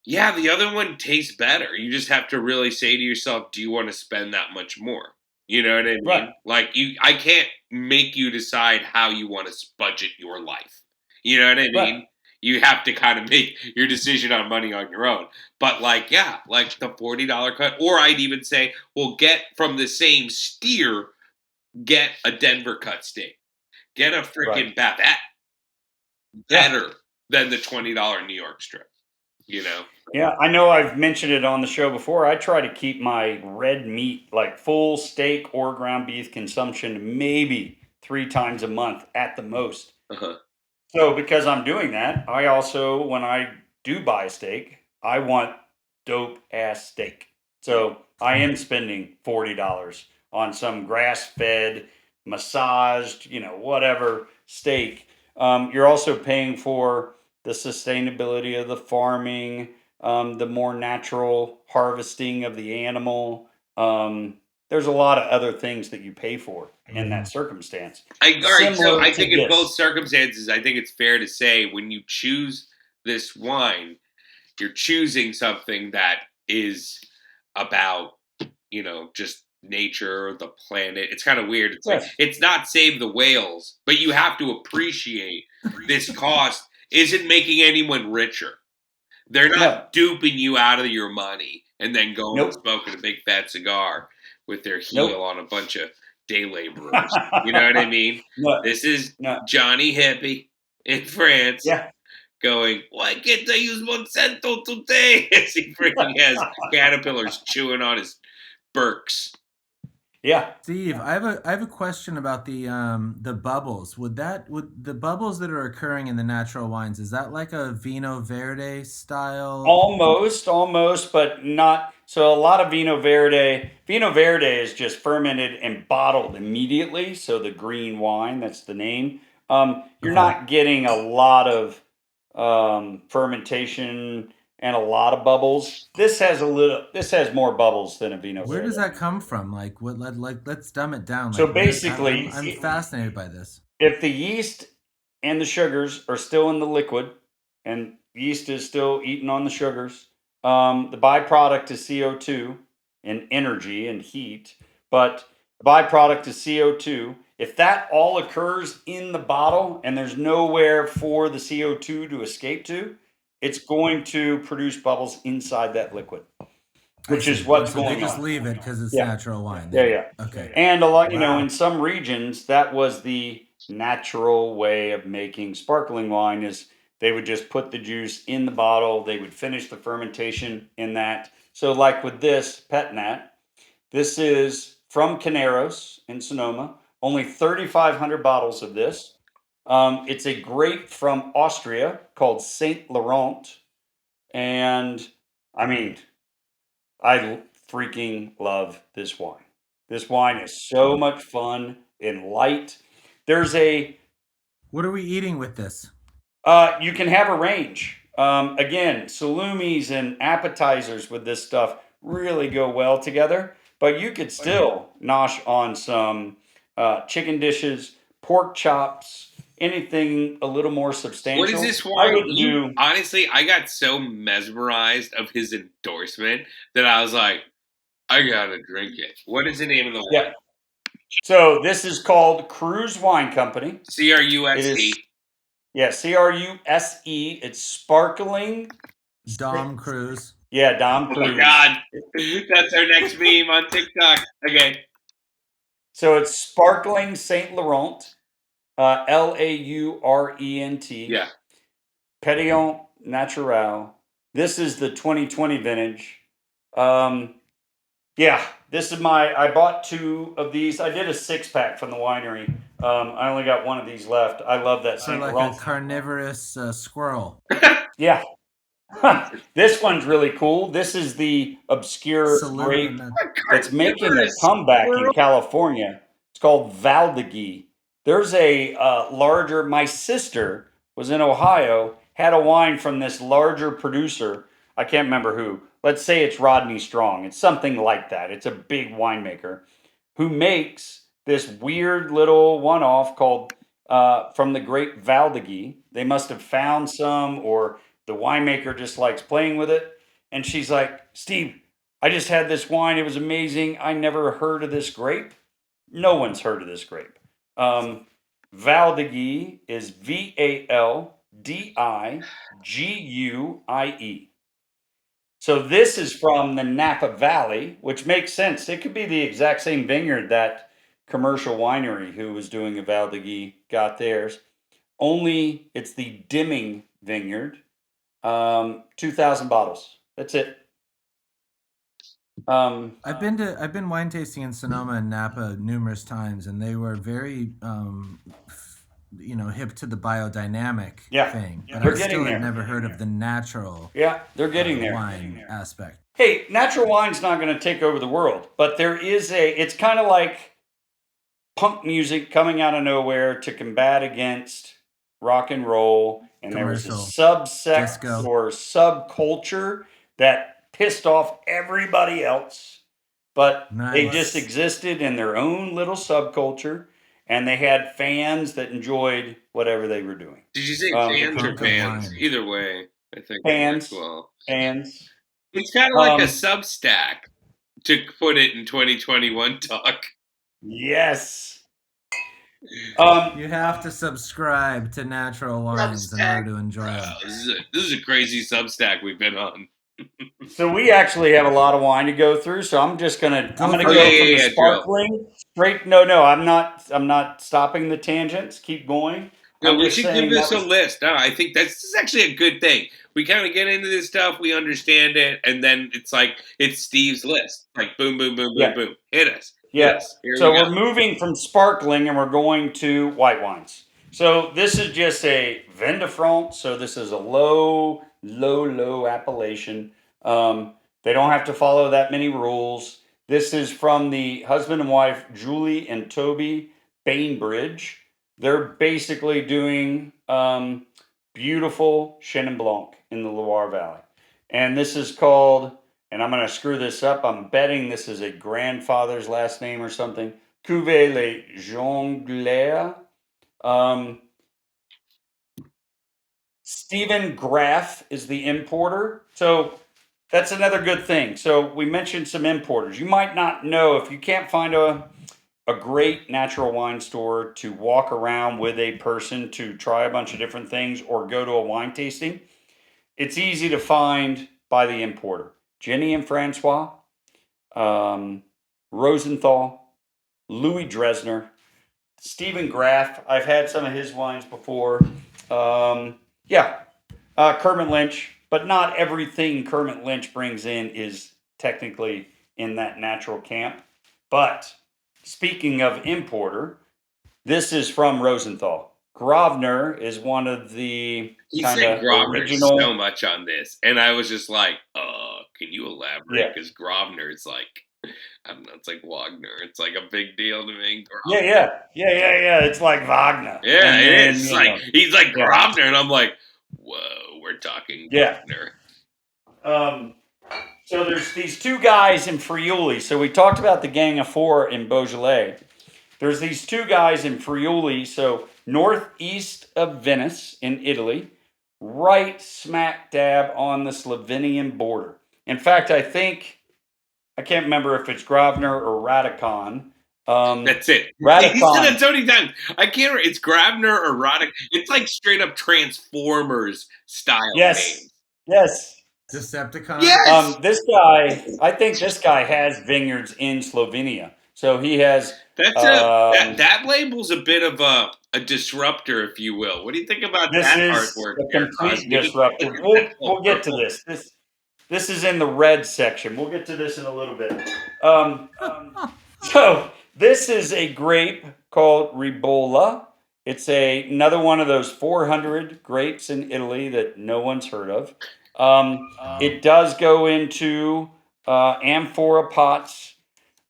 yeah, the other one tastes better. You just have to really say to yourself, do you want to spend that much more? You know what I mean? Right. Like I can't make you decide how you want to budget your life. You know what I mean? Right. You have to kind of make your decision on money on your own. But like, yeah, like the $40 cut, or I'd even say, well, get from the same steer, get a Denver cut steak, get a freaking Bavette, Yeah. better than the $20 New York strip. You know? Yeah, I know I've mentioned it on the show before. I try to keep my red meat, like full steak or ground beef consumption, maybe 3 times a month at the most. So because I'm doing that, I also, when I do buy a steak, I want dope ass steak. So I am spending $40 on some grass fed, massaged, whatever steak. You're also paying for the sustainability of the farming, the more natural harvesting of the animal. There's a lot of other things that you pay for in that circumstance. All right, so Similar I to think in both this. circumstances, I think it's fair to say when you choose this wine, you're choosing something that is about, just nature, the planet. It's kind of weird. It's like Yes. it's not save the whales, but you have to appreciate this cost isn't making anyone richer. They're not No. duping you out of your money and then going and Nope. smoking a big fat cigar with their heel Nope. on a bunch of day laborers. You know what I mean? No. This is No. Johnny Hippie in France Yeah. going, why can't I use Monsanto today? As he freaking has caterpillars chewing on his Berks. Yeah. Steve, I have a question about the bubbles. Would the bubbles that are occurring in the natural wines, is that like a Vino Verde style? Almost, but not. So a lot of Vino Verde is just fermented and bottled immediately. So the green wine, that's the name. You're Okay. not getting a lot of fermentation and a lot of bubbles. This has more bubbles than a Vino Where Verde. does that come from? Like what? Let's dumb it down. So Like, basically, I'm fascinated by this. if the yeast and the sugars are still in the liquid and yeast is still eating on the sugars, the byproduct is CO2 and energy and heat, but the byproduct is CO2. If that all occurs in the bottle and there's nowhere for the CO2 to escape to, it's going to produce bubbles inside that liquid, which is what's So they going just on. leave it because it's Yeah. natural wine. Yeah. Okay. And a lot, Wow. in some regions, that was the natural way of making sparkling wine is they would just put the juice in the bottle. They would finish the fermentation in that. So like with this Petnat, this is from Caneros in Sonoma, only 3,500 bottles of this. It's a grape from Austria called Saint Laurent. And I mean, I freaking love this wine. This wine is so much fun and light. There's What are we eating with this? you can have a range. Again, salumis and appetizers with this stuff really go well together. But you could still nosh on some chicken dishes, pork chops, anything a little more substantial. What is this I wine? would do. Honestly, I got so mesmerized of his endorsement that I was like, I gotta drink it. What is the name of the wine? Yeah. So this is called Cruise Wine Company. CRUSE. Yeah, CRUSE. It's sparkling. Dom Cruz. Yeah, Dom Oh Cruz. my god, that's our next meme on TikTok. Okay. So it's sparkling Saint Laurent, Laurent. Yeah. Petiole Naturale. This is the 2020 vintage. Yeah, this is I bought 2 of these. I did a 6-pack from the winery. I only got 1 of these left. I love that So Saint like Laurent. a carnivorous squirrel. Yeah. This one's really cool. This is the obscure grape that's making a comeback in California. It's called Valdegi. There's a larger. My sister was in Ohio, had a wine from this larger producer. I can't remember who. Let's say it's Rodney Strong. It's something like that. It's a big winemaker who makes this weird little one-off called from the grape Valdegi. They must have found some, or the winemaker just likes playing with it. And she's like, Steve, I just had this wine. It was amazing. I never heard of this grape. No one's heard of this grape. Valdegi is Valdigie. So this is from the Napa Valley, which makes sense. It could be the exact same vineyard that commercial winery who was doing a Valdegi got theirs. Only it's the Dimming vineyard. 2,000 bottles. That's it. I've been wine tasting in Sonoma and Napa numerous times, and they were very hip to the biodynamic thing. But They're I getting still there. had never heard of the natural Yeah, they're getting there. wine aspect. Hey, natural wine's not going to take over the world, but it's kind of like punk music coming out of nowhere to combat against rock and roll. And there was a Commercial. subsect Disco. or subculture that pissed off everybody else, but they Nice. just existed in their own little subculture, and they had fans that enjoyed whatever they were doing. Did you say fans or Punk of fans? wine. Either way, I think Fans. it works well. Fans. It's kind of like a Substack, to put it in 2021 talk. Yes. You have to subscribe to Natural Wines in order to enjoy them. This is a crazy Substack we've been on. So we actually have a lot of wine to go through. So I'm gonna Go go through from the Yeah, drill. sparkling straight. No, I'm not stopping the tangents. Keep going. No, I'm we just should give saying that this a was list. No, I think this is actually a good thing. We kind of get into this stuff, we understand it, and then it's like it's Steve's list. Like boom, boom, boom, boom, yeah. boom. Hit us. Hit Yeah. us. Here we So go. we're moving from sparkling and we're going to white wines. So this is just a vin de France. So this is a low appellation. They don't have to follow that many rules. This is from the husband and wife, Julie and Toby Bainbridge. They're basically doing beautiful Chenin Blanc in the Loire Valley. And this is called, and I'm going to screw this up. I'm betting this is a grandfather's last name or something. Cuvée Les Jongleurs. Um, Stephen Graff is the importer. So that's another good thing. So we mentioned some importers. You might not know if you can't find a great natural wine store to walk around with a person to try a bunch of different things or go to a wine tasting. It's easy to find by the importer. Jenny and Francois, Rosenthal, Louis Dresner, Stephen Graff. I've had some of his wines before. Yeah, Kermit Lynch, but not everything Kermit Lynch brings in is technically in that natural camp. But speaking of importer, this is from Rosenthal. Grovner is one of the He kind said of Grosvenor so original. much on this, and I was just like, can you elaborate? Yeah, Because Grosvenor's like, I don't know, it's like Wagner. It's like a big deal to me. yeah. It's like Wagner, Yeah, and it then is. Like he's like yeah, Grosvenor, and I'm like, whoa, we're talking yeah. Grosvenor. Um, so there's these two guys in Friuli. So we talked about the Gang of Four in Beaujolais. There's these two guys in Friuli, so northeast of Venice in Italy, right smack dab on the Slovenian border. In fact, I can't remember if it's Gravner or Radicon. That's it. He said that Radicon, so many times. I can't. It's Grabner or Roddick. It's like straight up Transformers style yes, names. yes. Decepticon. Yes, This guy, I think this guy has vineyards in Slovenia. So he has, that's that label's a bit of a disruptor, if you will. What do you think about this that is artwork a there, complete Cosby? disruptor. That's all We'll get to purple. this is in the red section. We'll get to this in a little bit. Um, so this is a grape called Rebola. It's another one of those 400 grapes in Italy that no one's heard of. It does go into amphora pots.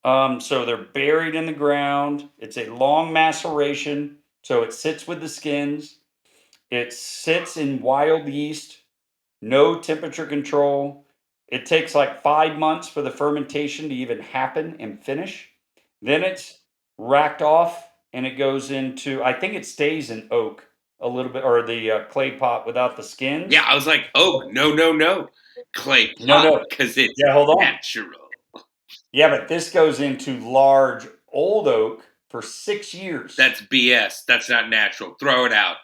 So they're buried in the ground. It's a long maceration. So it sits with the skins. It sits in wild yeast, no temperature control. It takes like 5 months for the fermentation to even happen and finish. Then it's racked off and it goes into, I think it stays in oak a little bit, or the clay pot without the skins. Yeah, I was like, oh no, no, no, clay No, pot no. because it's Yeah, hold on. natural. Yeah, but this goes into large old oak for 6 years. That's BS. That's not natural. Throw it out.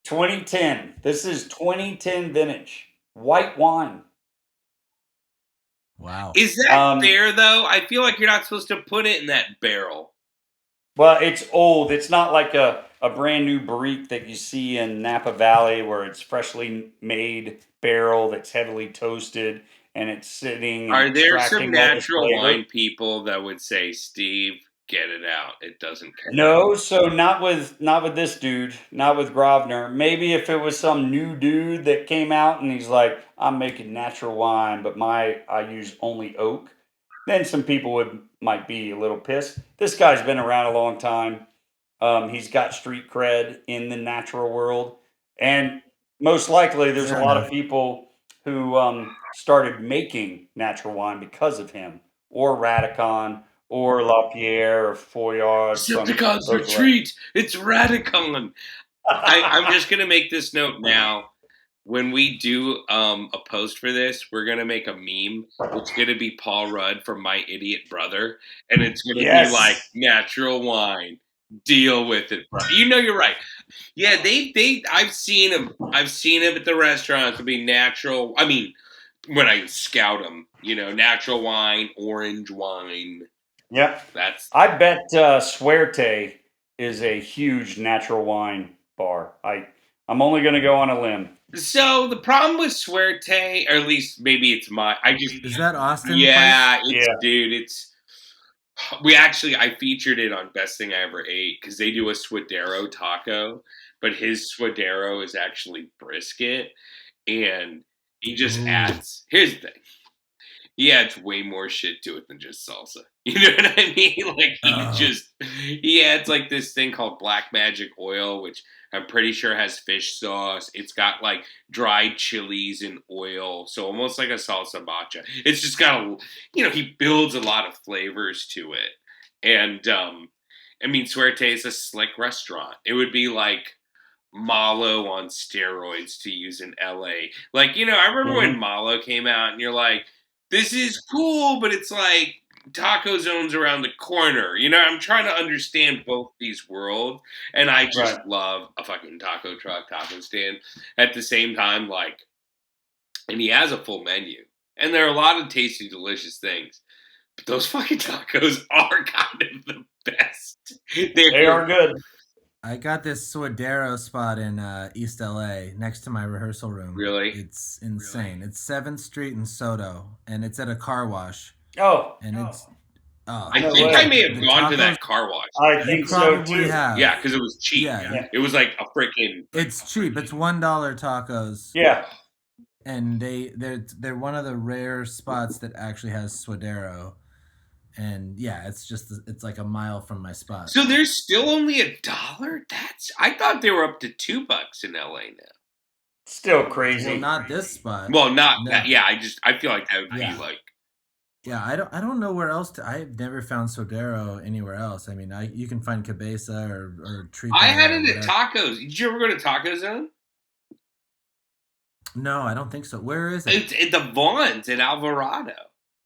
2010. This is 2010 vintage. White wine. Wow. Is that fair though? I feel like you're not supposed to put it in that barrel. Well, it's old. It's not like a brand new barrique that you see in Napa Valley where it's freshly made barrel that's heavily toasted and it's sitting and Are there some extracting all the natural flavor. wine people that would say, Steve, get it out? It doesn't count. No, so not with this dude, not with Grovner. Maybe if it was some new dude that came out and he's like, I'm making natural wine, but I use only oak, then some people might be a little pissed. This guy's been around a long time. He's got street cred in the natural world, and most likely there's a Fair lot of enough. people who started making natural wine because of him, or Radicon, or Lapierre, or Foyard from Decepticons Beaujolais. retreat! It's Radicon! I'm just going to make this note now. When we do a post for this, we're going to make a meme. It's going to be Paul Rudd from My Idiot Brother. And it's going to be like Yes, natural wine. Deal with it, bro. You know you're right. Yeah, I've seen them. I've seen them at the restaurants. It'll be natural. I mean, when I scout them, natural wine, orange wine. Yep. That's. I bet Suerte is a huge natural wine bar. I'm only going to go on a limb. So the problem with Suerte, or at least maybe it's Is that Austin? Yeah, place? Yeah. dude, it's. I featured it on Best Thing I Ever Ate because they do a Suadero taco, but his Suadero is actually brisket, and he just adds. Here's the thing. He adds way more shit to it than just salsa. You know what I mean? Like he adds like this thing called black magic oil, which I'm pretty sure has fish sauce. It's got like dried chilies and oil, so almost like a salsa bacha. It's just got he builds a lot of flavors to it. And I mean, Suerte is a slick restaurant. It would be like Malo on steroids, to use in LA. Like, I remember when Malo came out and you're like, this is cool, but it's like taco zones around the corner. I'm trying to understand both these worlds, and I just love a fucking taco truck, taco stand. At the same time, like, and he has a full menu, and there are a lot of tasty, delicious things. But those fucking tacos are kind of the best. They are good. I got this Suadero spot in East LA next to my rehearsal room. Really? It's insane. It's 7th Street in Soto, and it's at a car wash. Oh. And it's... I think I may have gone to that car wash. I think so too. Have. Yeah, because it was cheap. Yeah. It was like a freaking... It's cheap. It's $1 tacos. Yeah. And they're one of the rare spots that actually has Suadero. And yeah, it's like a mile from my spot. So there's still only $1? I thought they were up to $2 in LA now. Still crazy. Well, not this spot. Well, not that. Yeah, I feel like that would be like. Yeah, I don't know where else I've never found Suadero anywhere else. I mean, you can find Cabeza or Tripa. I had it at Tacos. Did you ever go to Taco Zone? No, I don't think so. Where is it? It's at the Vons in Alvarado.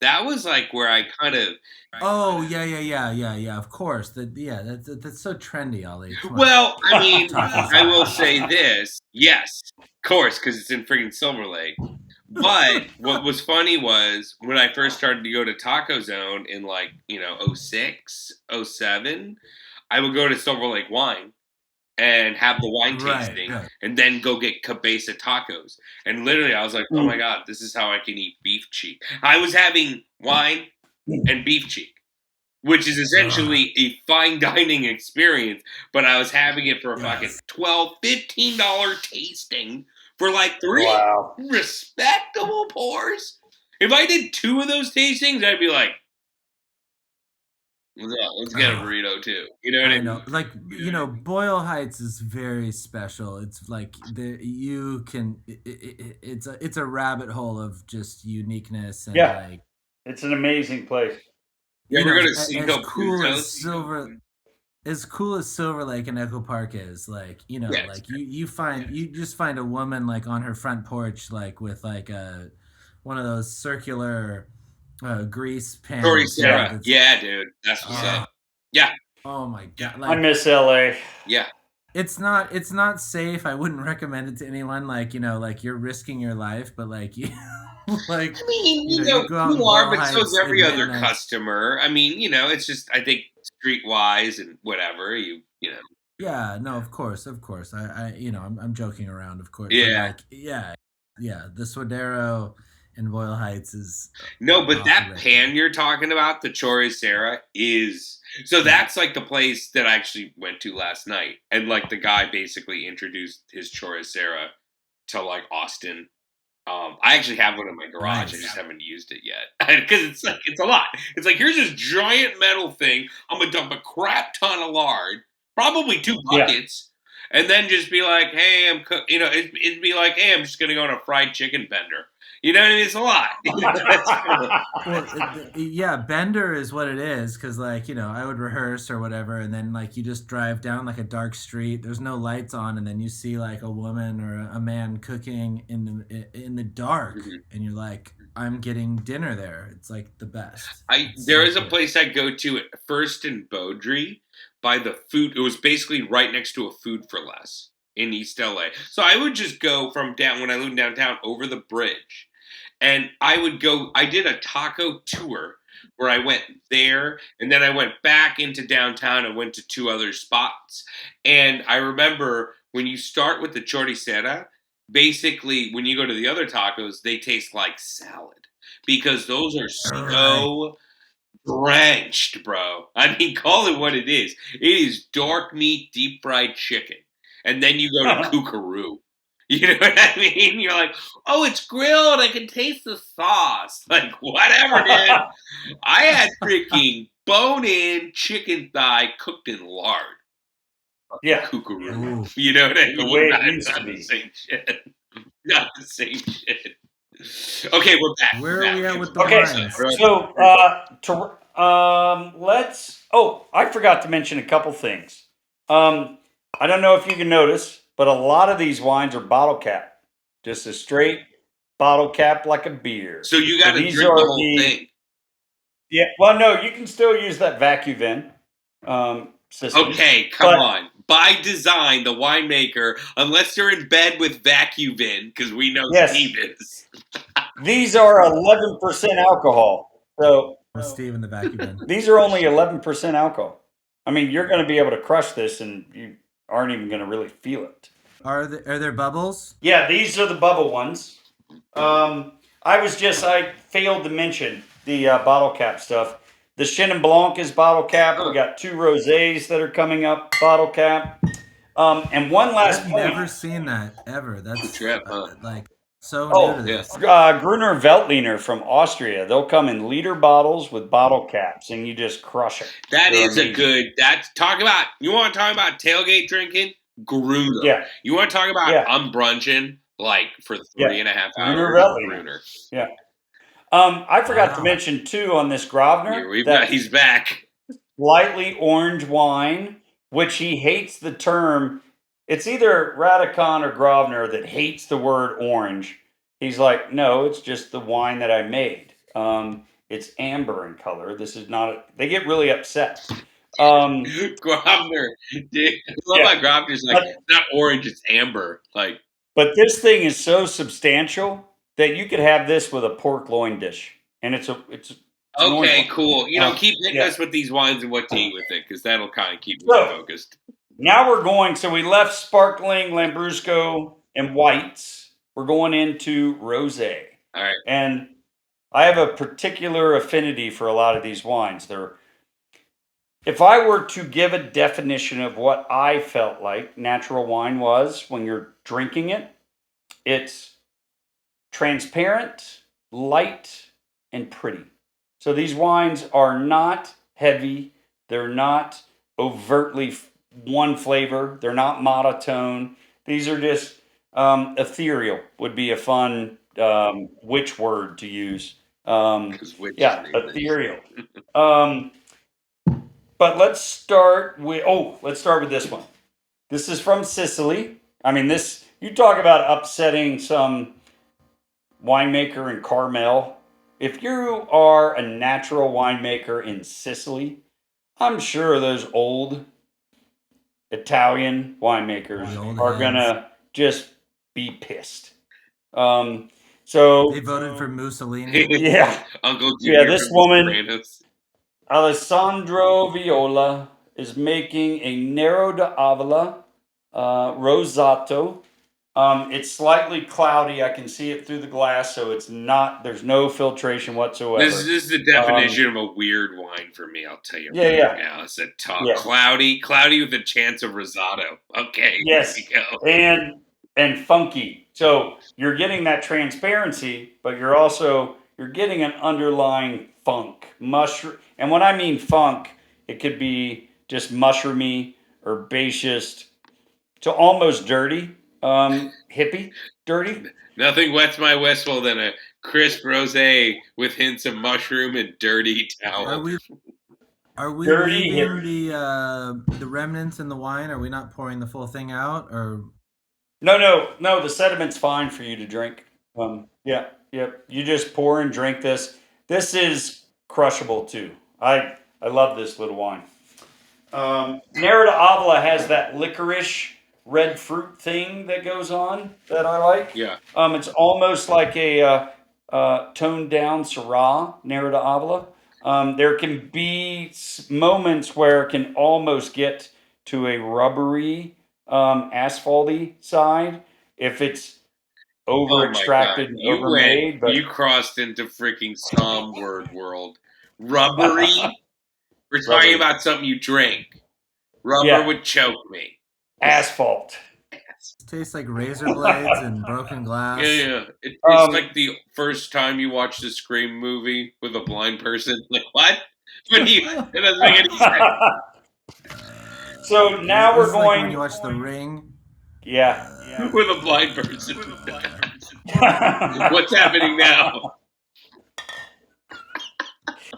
That was like where I kind of. Oh yeah. Of course, that's so trendy, Ollie. Well, I mean, I will say this. Yes, of course, because it's in friggin' Silver Lake. But what was funny was when I first started to go to Taco Zone in 06, 07, I would go to Silver Lake Wine and have the wine tasting, and then go get Cabeza tacos. And literally, I was like, oh my God, this is how I can eat beef cheek. I was having wine and beef cheek, which is essentially a fine dining experience, but I was having it for a fucking $12, $15 tasting for like 3 respectable pours. If I did 2 of those tastings, I'd be like, let's get a burrito too. You know what I mean? Know. Like, Boyle Heights is very special. It's like it's a rabbit hole of just uniqueness and like it's an amazing place. You're going to see as cool as Silver Lake and Echo Park is, like, like you just find a woman like on her front porch, like with like one of those circular grease pans. Sorry, Syrah. Yeah, dude. That's what's up. Yeah. Oh my God. Like, I miss LA. Yeah. It's not safe. I wouldn't recommend it to anyone. Like, like you're risking your life, but like like, I mean, you are, but so's every other customer. I mean, it's just, I think streetwise and whatever, you know. Yeah, no, of course. I'm joking around, of course. Yeah. The Suadero in Boyle Heights is no, but that pan you're talking about, the Choricera, is so that's like the place that I actually went to last night, and like the guy basically introduced his Choricera to like Austin. I actually have one in my garage. Nice. I just haven't used it yet because it's a lot. It's like, here's this giant metal thing. I'm gonna dump a crap ton of lard, probably 2 buckets, and then just be like, hey, it'd be like, hey, I'm just gonna go on a fried chicken bender. You know what I mean? It's a lot. Bender is what it is, because like, I would rehearse or whatever, and then like you just drive down like a dark street. There's no lights on, and then you see like a woman or a man cooking in the dark, and you're like, I'm getting dinner there. It's like the best. There is a place I go to at First and Beaudry, by the food. It was basically right next to a Food for Less in East LA. So I would just go from when I lived downtown over the bridge. And I did a taco tour where I went there and then I went back into downtown and went to 2 other spots. And I remember when you start with the choricera, basically when you go to the other tacos, they taste like salad because those are so drenched, bro. I mean, call it what it is. It is dark meat, deep fried chicken. And then you go to kookaroo. You know what I mean? You're like, oh, it's grilled. I can taste the sauce. Like, whatever, dude. I had freaking bone-in chicken thigh cooked in lard. Yeah. Kookaroo. You know what I mean? The way it used not to be. the same shit. Not the same shit. Okay, we're back. Where are we at with the Okay, wines? so let's. Oh, I forgot to mention a couple things. I don't know if you can notice, but a lot of these wines are bottle cap, just a straight bottle cap like a beer. So you got to these drink are the whole thing. Yeah, well, no, you can still use that vacuum system. Okay, come on. By design, the winemaker, unless you're in bed with vacuum because we know Yes. Steve is. These are 11% alcohol. So Steve in the vacuum. these are only 11% alcohol. I mean, you're going to be able to crush this, and you aren't even going to really feel it. Are there bubbles? Yeah, these are the bubble ones. I failed to mention the bottle cap stuff. The Chenin Blanc is bottle cap. We got 2 rosés that are coming up, bottle cap. And one last I've point. never seen that ever. That's Trip, huh? like so new to this. Gruner Veltliner from Austria. They'll come in liter bottles with bottle caps, and you just crush it. That They're is amazing. a good. You want to talk about tailgate drinking? Gruner. Yeah. You want to talk about Yeah. I'm brunching like for 3.5 hours? Gruner Veltliner. Gruner. Yeah. I forgot to mention too on this Gravner. He's back. Lightly orange wine, which he hates the term. It's either Radicon or Gravner that hates the word orange. He's like, no, it's just the wine that I made. It's amber in color. This is not. They get really upset. Gravner, dude. I love how Gravner's like, it's not orange, it's amber. Like, but this thing is so substantial that you could have this with a pork loin dish, and it's okay, cool. Keep hitting yeah. us with these wines and what to eat with it, because that'll kind of keep me focused. Now we're going. So we left sparkling, Lambrusco, and whites. We're going into rosé. All right. And I have a particular affinity for a lot of these wines. If I were to give a definition of what I felt like natural wine was when you're drinking it, it's transparent, light, and pretty. So these wines are not heavy. They're not overtly one flavor. They're not monotone. These are just ethereal would be a fun witch word to use. Ethereal. But let's start with this one. This is from Sicily. I mean, you talk about upsetting some winemaker in Carmel. If you are a natural winemaker in Sicily, I'm sure those old Italian winemakers are gonna just be pissed. So they voted for Mussolini. Yeah, Uncle Junior. Yeah, this woman, Alessandro Viola, is making a Nero d'Avola Rosato. It's slightly cloudy. I can see it through the glass, so there's no filtration whatsoever. This is the definition of a weird wine for me, I'll tell you right now. It's cloudy with a chance of risotto. Okay. Yes. Here we go. And funky. So you're getting that transparency, but you're getting an underlying funk. Mushroom. And when I mean funk, it could be just mushroomy, herbaceous, to almost dirty. Hippie, dirty. Nothing wets my whistle than a crisp rosé with hints of mushroom and dirty towel. Are we leaving the remnants in the wine? Are we not pouring the full thing out? Or no. The sediment's fine for you to drink. You just pour and drink this. This is crushable too. I love this little wine. Nera de Avola has that licorice red fruit thing that goes on that I like. Yeah. It's almost like a toned down Syrah, Nera de Avola. There can be moments where it can almost get to a rubbery, asphalty side if it's over Oh my god. extracted and overmade. But You crossed into freaking Psalm word world. Rubbery? We're talking Rubbery. about something you drink. Rubber Yeah. would choke me. Asphalt. It tastes like razor blades and broken glass. Yeah. It tastes like the first time you watched a Scream movie with a blind person. Like, what? It doesn't make any sense. So now we're It's going. like when you watch The Ring. Yeah. With a blind person. What's happening now?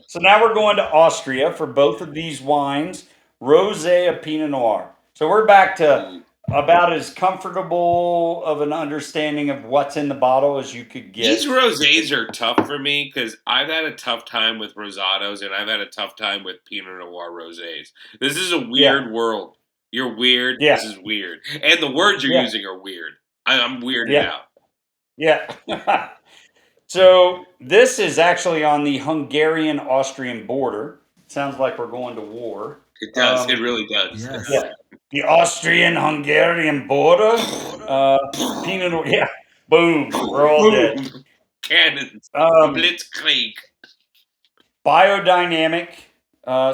So now we're going to Austria for both of these wines, Rosé of Pinot Noir. So we're back to about as comfortable of an understanding of what's in the bottle as you could get. These rosés are tough for me because I've had a tough time with rosados and I've had a tough time with Pinot Noir rosés. This is a weird world. You're weird. Yeah. This is weird. And the words you're using are weird. I'm weirded out. Yeah. So this is actually on the Hungarian-Austrian border. Sounds like we're going to war. It does. It really does. Yes. Yeah. The Austrian-Hungarian border. Pinot Noir. Yeah. Boom. We're all dead. Cannons. Blitzkrieg. Biodynamic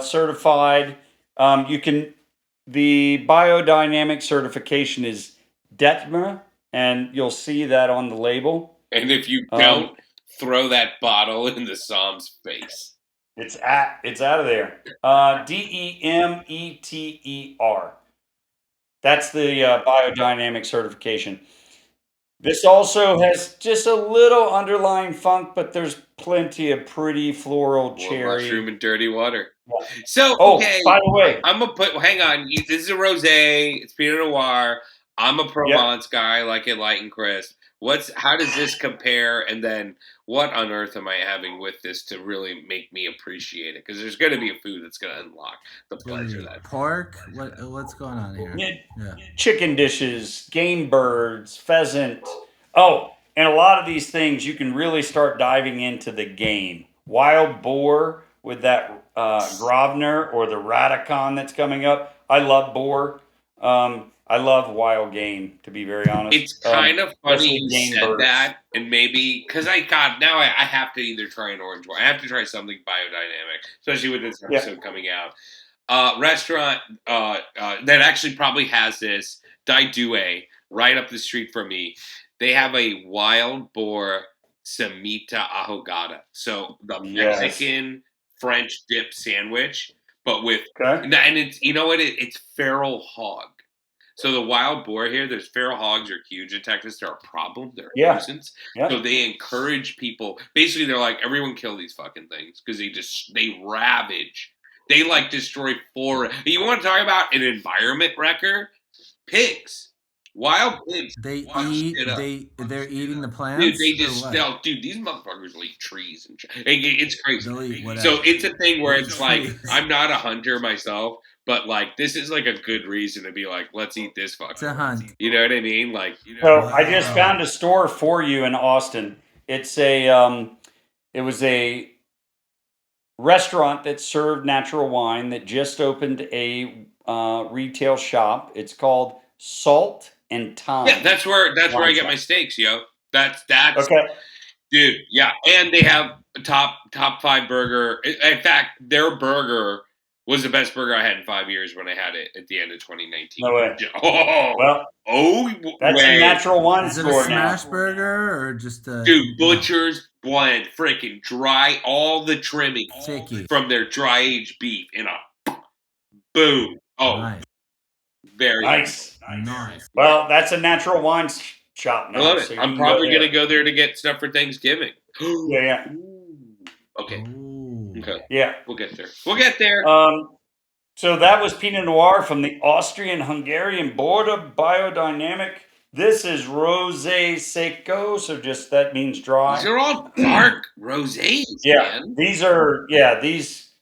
certified. The biodynamic certification is DETMA, and you'll see that on the label. And if you don't, throw that bottle in the Psalm's face. It's out of there. DEMETER. That's the biodynamic certification. This also has just a little underlying funk, but there's plenty of pretty floral cherry. Mushroom and dirty water. Yeah. So, okay. By the way, I'm going to put, hang on. This is a rosé. It's Pinot Noir. I'm a Provence guy, like it light and crisp. How does this compare? And then what on earth am I having with this to really make me appreciate it? Because there's going to be a food that's going to unlock the pleasure of that. Pork? What's going on here? Yeah. Chicken dishes, game birds, pheasant. Oh, and a lot of these things you can really start diving into the game. Wild boar with that Grosvenor or the Radicon that's coming up. I love boar. I love wild game, to be very honest. It's kind of funny you said that, and maybe because I have to either try an orange wine. I have to try something biodynamic, especially with this episode coming out. Restaurant that actually probably has this, Daidue, right up the street from me. They have a wild boar semita ahogada, so the Mexican French dip sandwich, but with and it's it's feral hog. So the wild boar here, there's feral hogs are huge in Texas. They're a problem. They're a nuisance. Yeah. So they encourage people. Basically, they're like, everyone kill these fucking things because they ravage. They destroy forests. You want to talk about an environment wrecker? Pigs. Wild pigs. They're eating the plants. Dude, these motherfuckers eat trees and it's crazy. So it's a thing where it's like, I'm not a hunter myself, but this is a good reason to be like, let's eat this fucker. It's a hunt. You know what I mean? I just found a store for you in Austin. It's it was a restaurant that served natural wine that just opened a retail shop. It's called Salt and Thyme. Yeah, that's where I get my steaks, yo. That's okay. Dude, yeah. And they have a top 5 burger. In fact, their burger was the best burger I had in 5 years when I had it at the end of 2019. No way. That's a natural wine store now. Is it a smash burger or just a... Dude, Butcher's Blend, freaking dry all the trimming from their dry aged beef in a boom. Oh, nice. Very nice. Well, that's a natural wine shop now. I love it. So I'm probably going to go there to get stuff for Thanksgiving. Yeah. Okay. Okay. Yeah. We'll get there. So that was Pinot Noir from the Austrian-Hungarian border, Biodynamic. This is Rosé Seco, so just that means dry. These are all dark rosés, man. These are,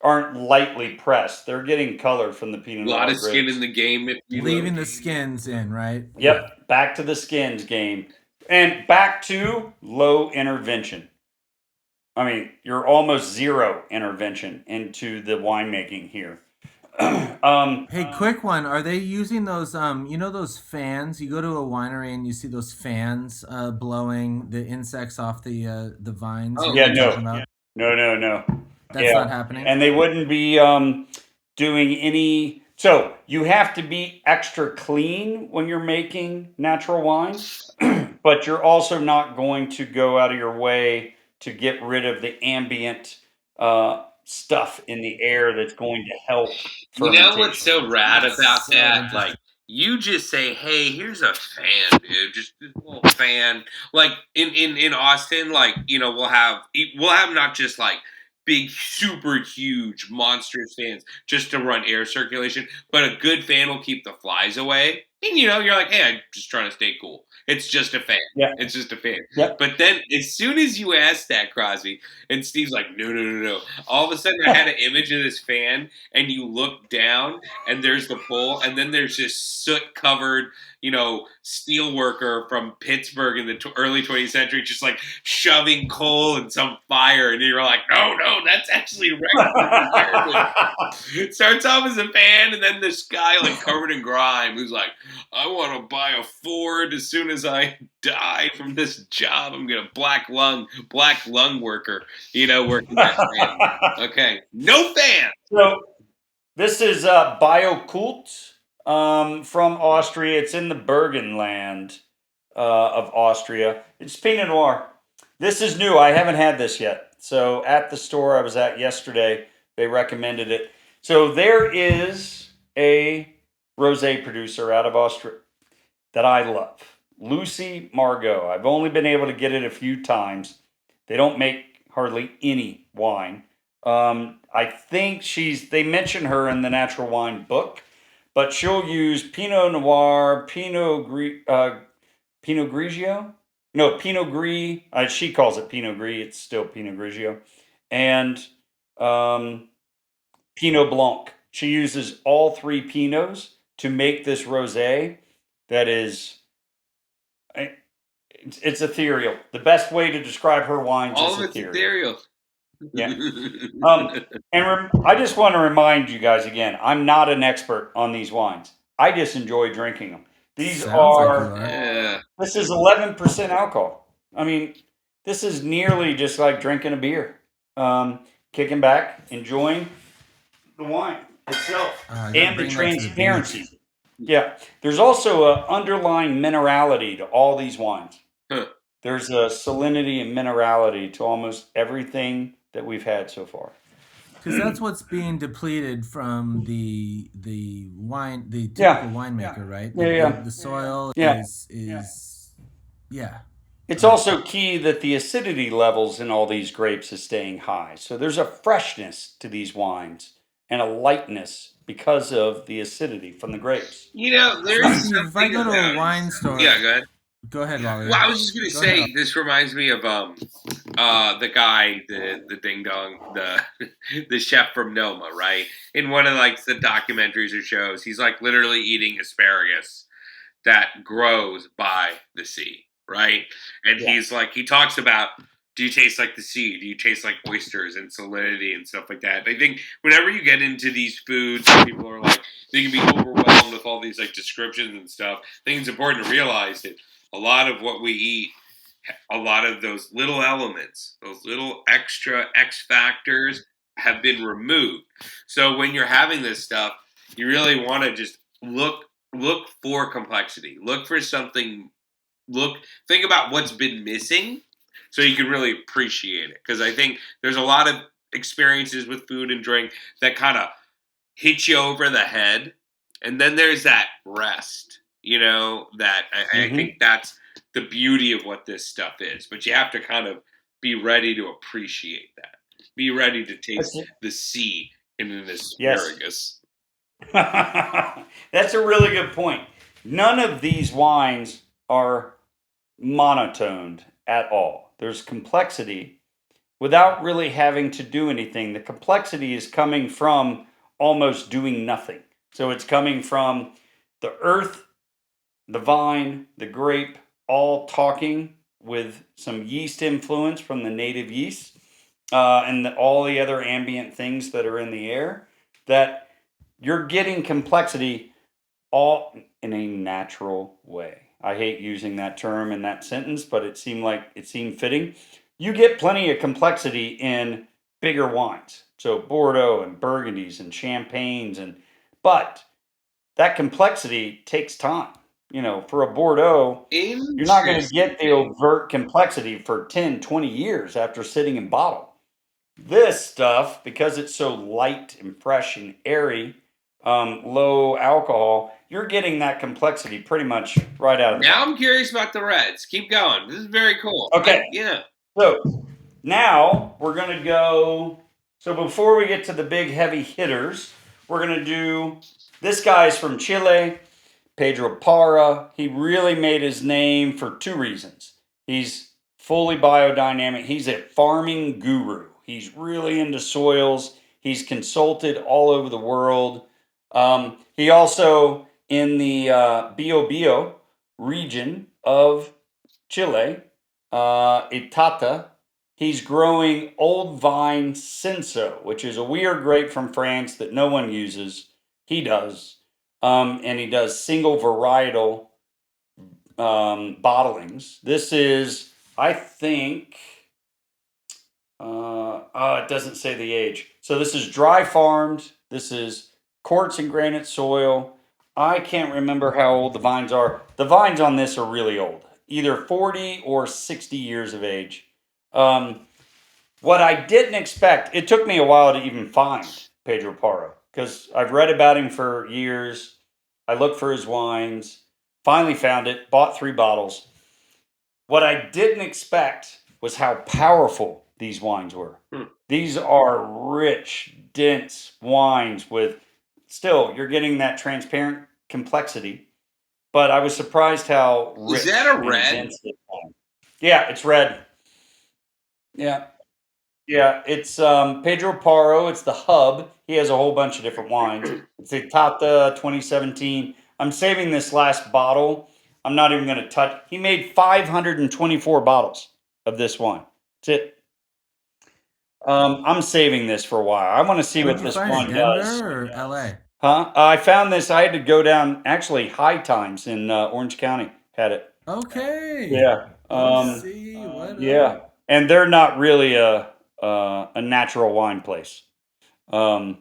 aren't lightly pressed. They're getting color from the Pinot A lot Noir of skin in grapes. the game, if you Leaving will. the skins in, right? Yep, back to the skins game. And back to low intervention. I mean, you're almost zero intervention into the winemaking here. Hey, quick one. Are they using those those fans? You go to a winery and you see those fans blowing the insects off the vines. Oh, You know Yeah, what I'm no. talking about? No. That's Yeah. not happening. And they wouldn't be doing any. So you have to be extra clean when you're making natural wine, but you're also not going to go out of your way to get rid of the ambient stuff in the air that's going to help you know what's fermentation. so rad That's about so that? interesting. Like, you just say, "Hey, here's a fan, dude. Just this little fan." Like in Austin, like we'll have not just like big, super huge, monstrous fans just to run air circulation, but a good fan will keep the flies away. And you're like, "Hey, I'm just trying to stay cool. It's just a fan. Yeah. It's just a fan." Yep. But then, as soon as you ask that, Crosby, and Steve's like, "No, no, no, no." All of a sudden, I had an image of this fan, and you look down, and there's the pole, and then there's this soot-covered, steel worker from Pittsburgh in the early 20th century, just like shoving coal in some fire, and you're like, no, that's actually regular. It starts off as a fan, and then this guy like covered in grime who's like, "I want to buy a Ford as soon as I die from this job. I'm gonna black lung worker, working that fan." Okay, no fan. So this is Biokult from Austria. It's in the Burgenland of Austria. It's Pinot Noir. This is new. I haven't had this yet. So at the store I was at yesterday, they recommended it. So there is a rosé producer out of Austria that I love, Lucy Margot. I've only been able to get it a few times. They don't make hardly any wine. I think they mention her in the natural wine book, but she'll use Pinot Noir, Pinot Grigio. No, Pinot Gris. She calls it Pinot Gris. It's still Pinot Grigio, and um, Pinot Blanc. She uses all three Pinots to make this rosé that is it's ethereal. The best way to describe her wines All is of it's ethereal. ethereal. Yeah. I just want to remind you guys again, I'm not an expert on these wines. I just enjoy drinking them. These Sounds like are, you are. Yeah. this is 11% alcohol. I mean, this is nearly just like drinking a beer. Kicking back, enjoying the wine itself I gotta and the bring that to the beach. transparency. Yeah. There's also an underlying minerality to all these wines. Huh. There's a salinity and minerality to almost everything that we've had so far. Because that's what's being depleted from the typical Yeah. winemaker, right? Yeah. The soil Yeah. is yeah. It's also key that the acidity levels in all these grapes is staying high. So there's a freshness to these wines and a lightness because of the acidity from the grapes. There's Steve, if I something go to a about. wine store, Yeah, go ahead. go ahead, Wally. Well, I was just gonna Go ahead. say this reminds me of the guy, the ding dong, the chef from Noma, right? In one of like the documentaries or shows, he's like literally eating asparagus that grows by the sea, right? And Yeah. he talks about, do you taste like the sea? Do you taste like oysters and salinity and stuff like that? I think whenever you get into these foods, people are like, they can be overwhelmed with all these like descriptions and stuff. I think it's important to realize that a lot of what we eat, a lot of those little elements, those little extra X factors have been removed. So when you're having this stuff, you really want to just look for complexity. Look for something. Think about what's been missing, so you can really appreciate it. Because I think there's a lot of experiences with food and drink that kind of hit you over the head, and then there's that rest. That I think that's the beauty of what this stuff is. But you have to kind of be ready to appreciate that. Be ready to taste the sea in an asparagus. That's a really good point. None of these wines are monotoned at all. There's complexity, without really having to do anything. The complexity is coming from almost doing nothing. So it's coming from the earth, the vine, the grape, all talking with some yeast influence from the native yeast, all the other ambient things that are in the air, that you're getting complexity all in a natural way. I hate using that term in that sentence, but it seemed fitting. You get plenty of complexity in bigger wines. So Bordeaux and Burgundies and Champagnes but that complexity takes time. For a Bordeaux, you're not going to get the Interesting. overt complexity for 10, 20 years after sitting in bottle. This stuff, because it's so light and fresh and airy, low alcohol, you're getting that complexity pretty much right out of the Now box. I'm curious about the reds. Keep going. This is very cool. Okay. Yeah. So now we're going to go. So before we get to the big heavy hitters, we're going to do. This guy's from Chile, Pedro Parra. He really made his name for two reasons. He's fully biodynamic. He's a farming guru. He's really into soils. He's consulted all over the world. He also, in the Bio region of Chile, Itata, he's growing old vine Cinsault, which is a weird grape from France that no one uses. He does. And he does single varietal bottlings. This is, I think, it doesn't say the age. So this is dry farmed. This is quartz and granite soil. I can't remember how old the vines are. The vines on this are really old, either 40 or 60 years of age. What I didn't expect, it took me a while to even find Pedro Parra because I've read about him for years. I looked for his wines, finally found it, bought 3 bottles. What I didn't expect was how powerful these wines were. These are rich, dense wines with still, you're getting that transparent complexity. But I was surprised how rich. Is that a and red? dense it was. Yeah, it's red. Yeah. Yeah, it's Pedro Parro. It's the hub. He has a whole bunch of different wines. It's a Tata 2017. I'm saving this last bottle. I'm not even going to touch. He made 524 bottles of this wine. That's it. I'm saving this for a while. I want to see Where'd what you this find wine it? does. Denver or LA? Huh? I found this. I had to go down. Actually, High Times in Orange County had it. Okay. Yeah. OC, what Yeah, up? and they're not really a natural wine place. Yeah,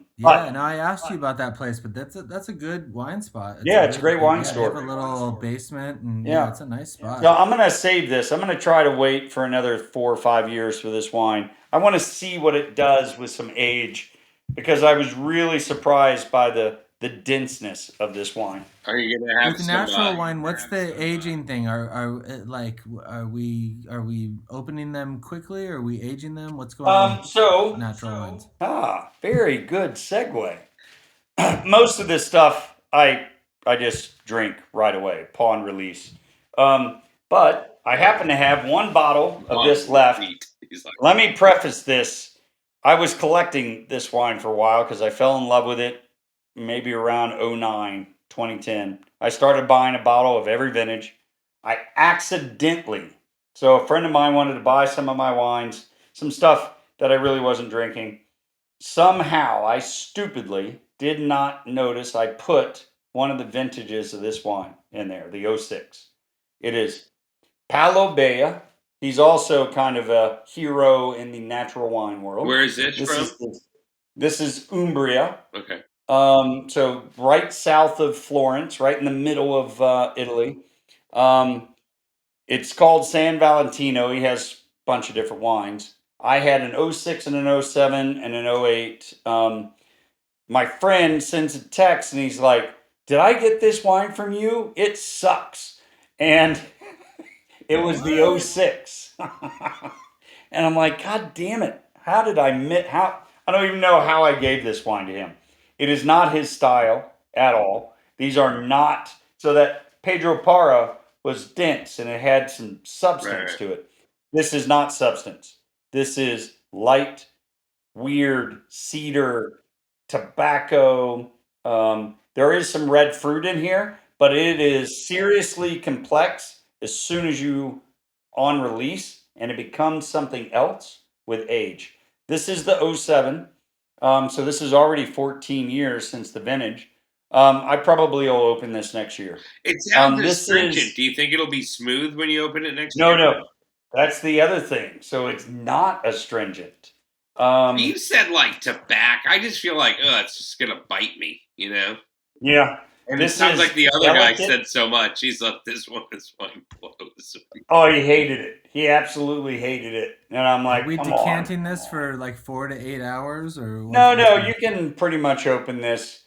no, I asked you about that place, but that's a good wine spot. Yeah, it's a great wine yeah, they have store. a little basement, and yeah, Yeah. it's a nice spot. So I'm gonna save this. I'm gonna try to wait for another 4 or 5 years for this wine. I want to see what it does with some age because I was really surprised by the denseness of this wine. Are you gonna have With some? natural wine, what's the aging thing? Are we opening them quickly? Are we aging them? What's going on So with natural wines? very good segue. Most of this stuff I just drink right away upon release. But I happen to have one bottle of this left. He's like, Let me preface this. I was collecting this wine for a while because I fell in love with it maybe around 09, 2010. I started buying a bottle of every vintage. I accidentally, so a friend of mine wanted to buy some of my wines, some stuff that I really wasn't drinking. Somehow I stupidly did not notice I put one of the vintages of this wine in there, the '06. It is Palo Baya. He's also kind of a hero in the natural wine world. where is this from? This is Umbria. Okay. So right south of Florence, right in the middle of Italy. It's called San Valentino. He has a bunch of different wines. I had an '06 and an '07 and an '08. My friend sends a text and he's like, "Did I get this wine from you? It sucks." And it was the '06. And I'm like, God damn it. How did I how I don't even know how I gave this wine to him. It is not his style at all. These are not so that Pedro Parra was dense and it had some substance Right. to it. This is not substance. This is light, weird cedar, tobacco. There is some red fruit in here, but it is seriously complex as soon as you on release, and it becomes something else with age. This is the '07. So this is already 14 years since the vintage. I probably will open this next year. It sounds This astringent. is Do you think it'll be smooth when you open it next no, year? no. That's the other thing. So it's not astringent. You said like tobacco. I just feel like, it's just gonna bite me, you know? Yeah. And This it sounds is like the other guy delicate. said so much. He's like, this one is fine close. Oh, he hated it. He absolutely hated it. And I'm Are like, we come decanting on. this for like 4 to 8 hours, or No, no, you can pretty much open this.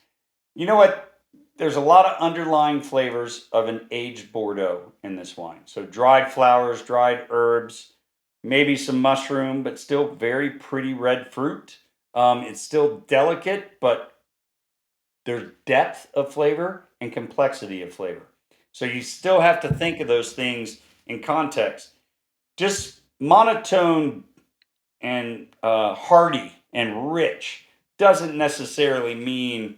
You know what? There's a lot of underlying flavors of an aged Bordeaux in this wine. So dried flowers, dried herbs, maybe some mushroom, but still very pretty red fruit. It's still delicate, but there's depth of flavor and complexity of flavor. So you still have to think of those things in context. Just monotone and hearty and rich doesn't necessarily mean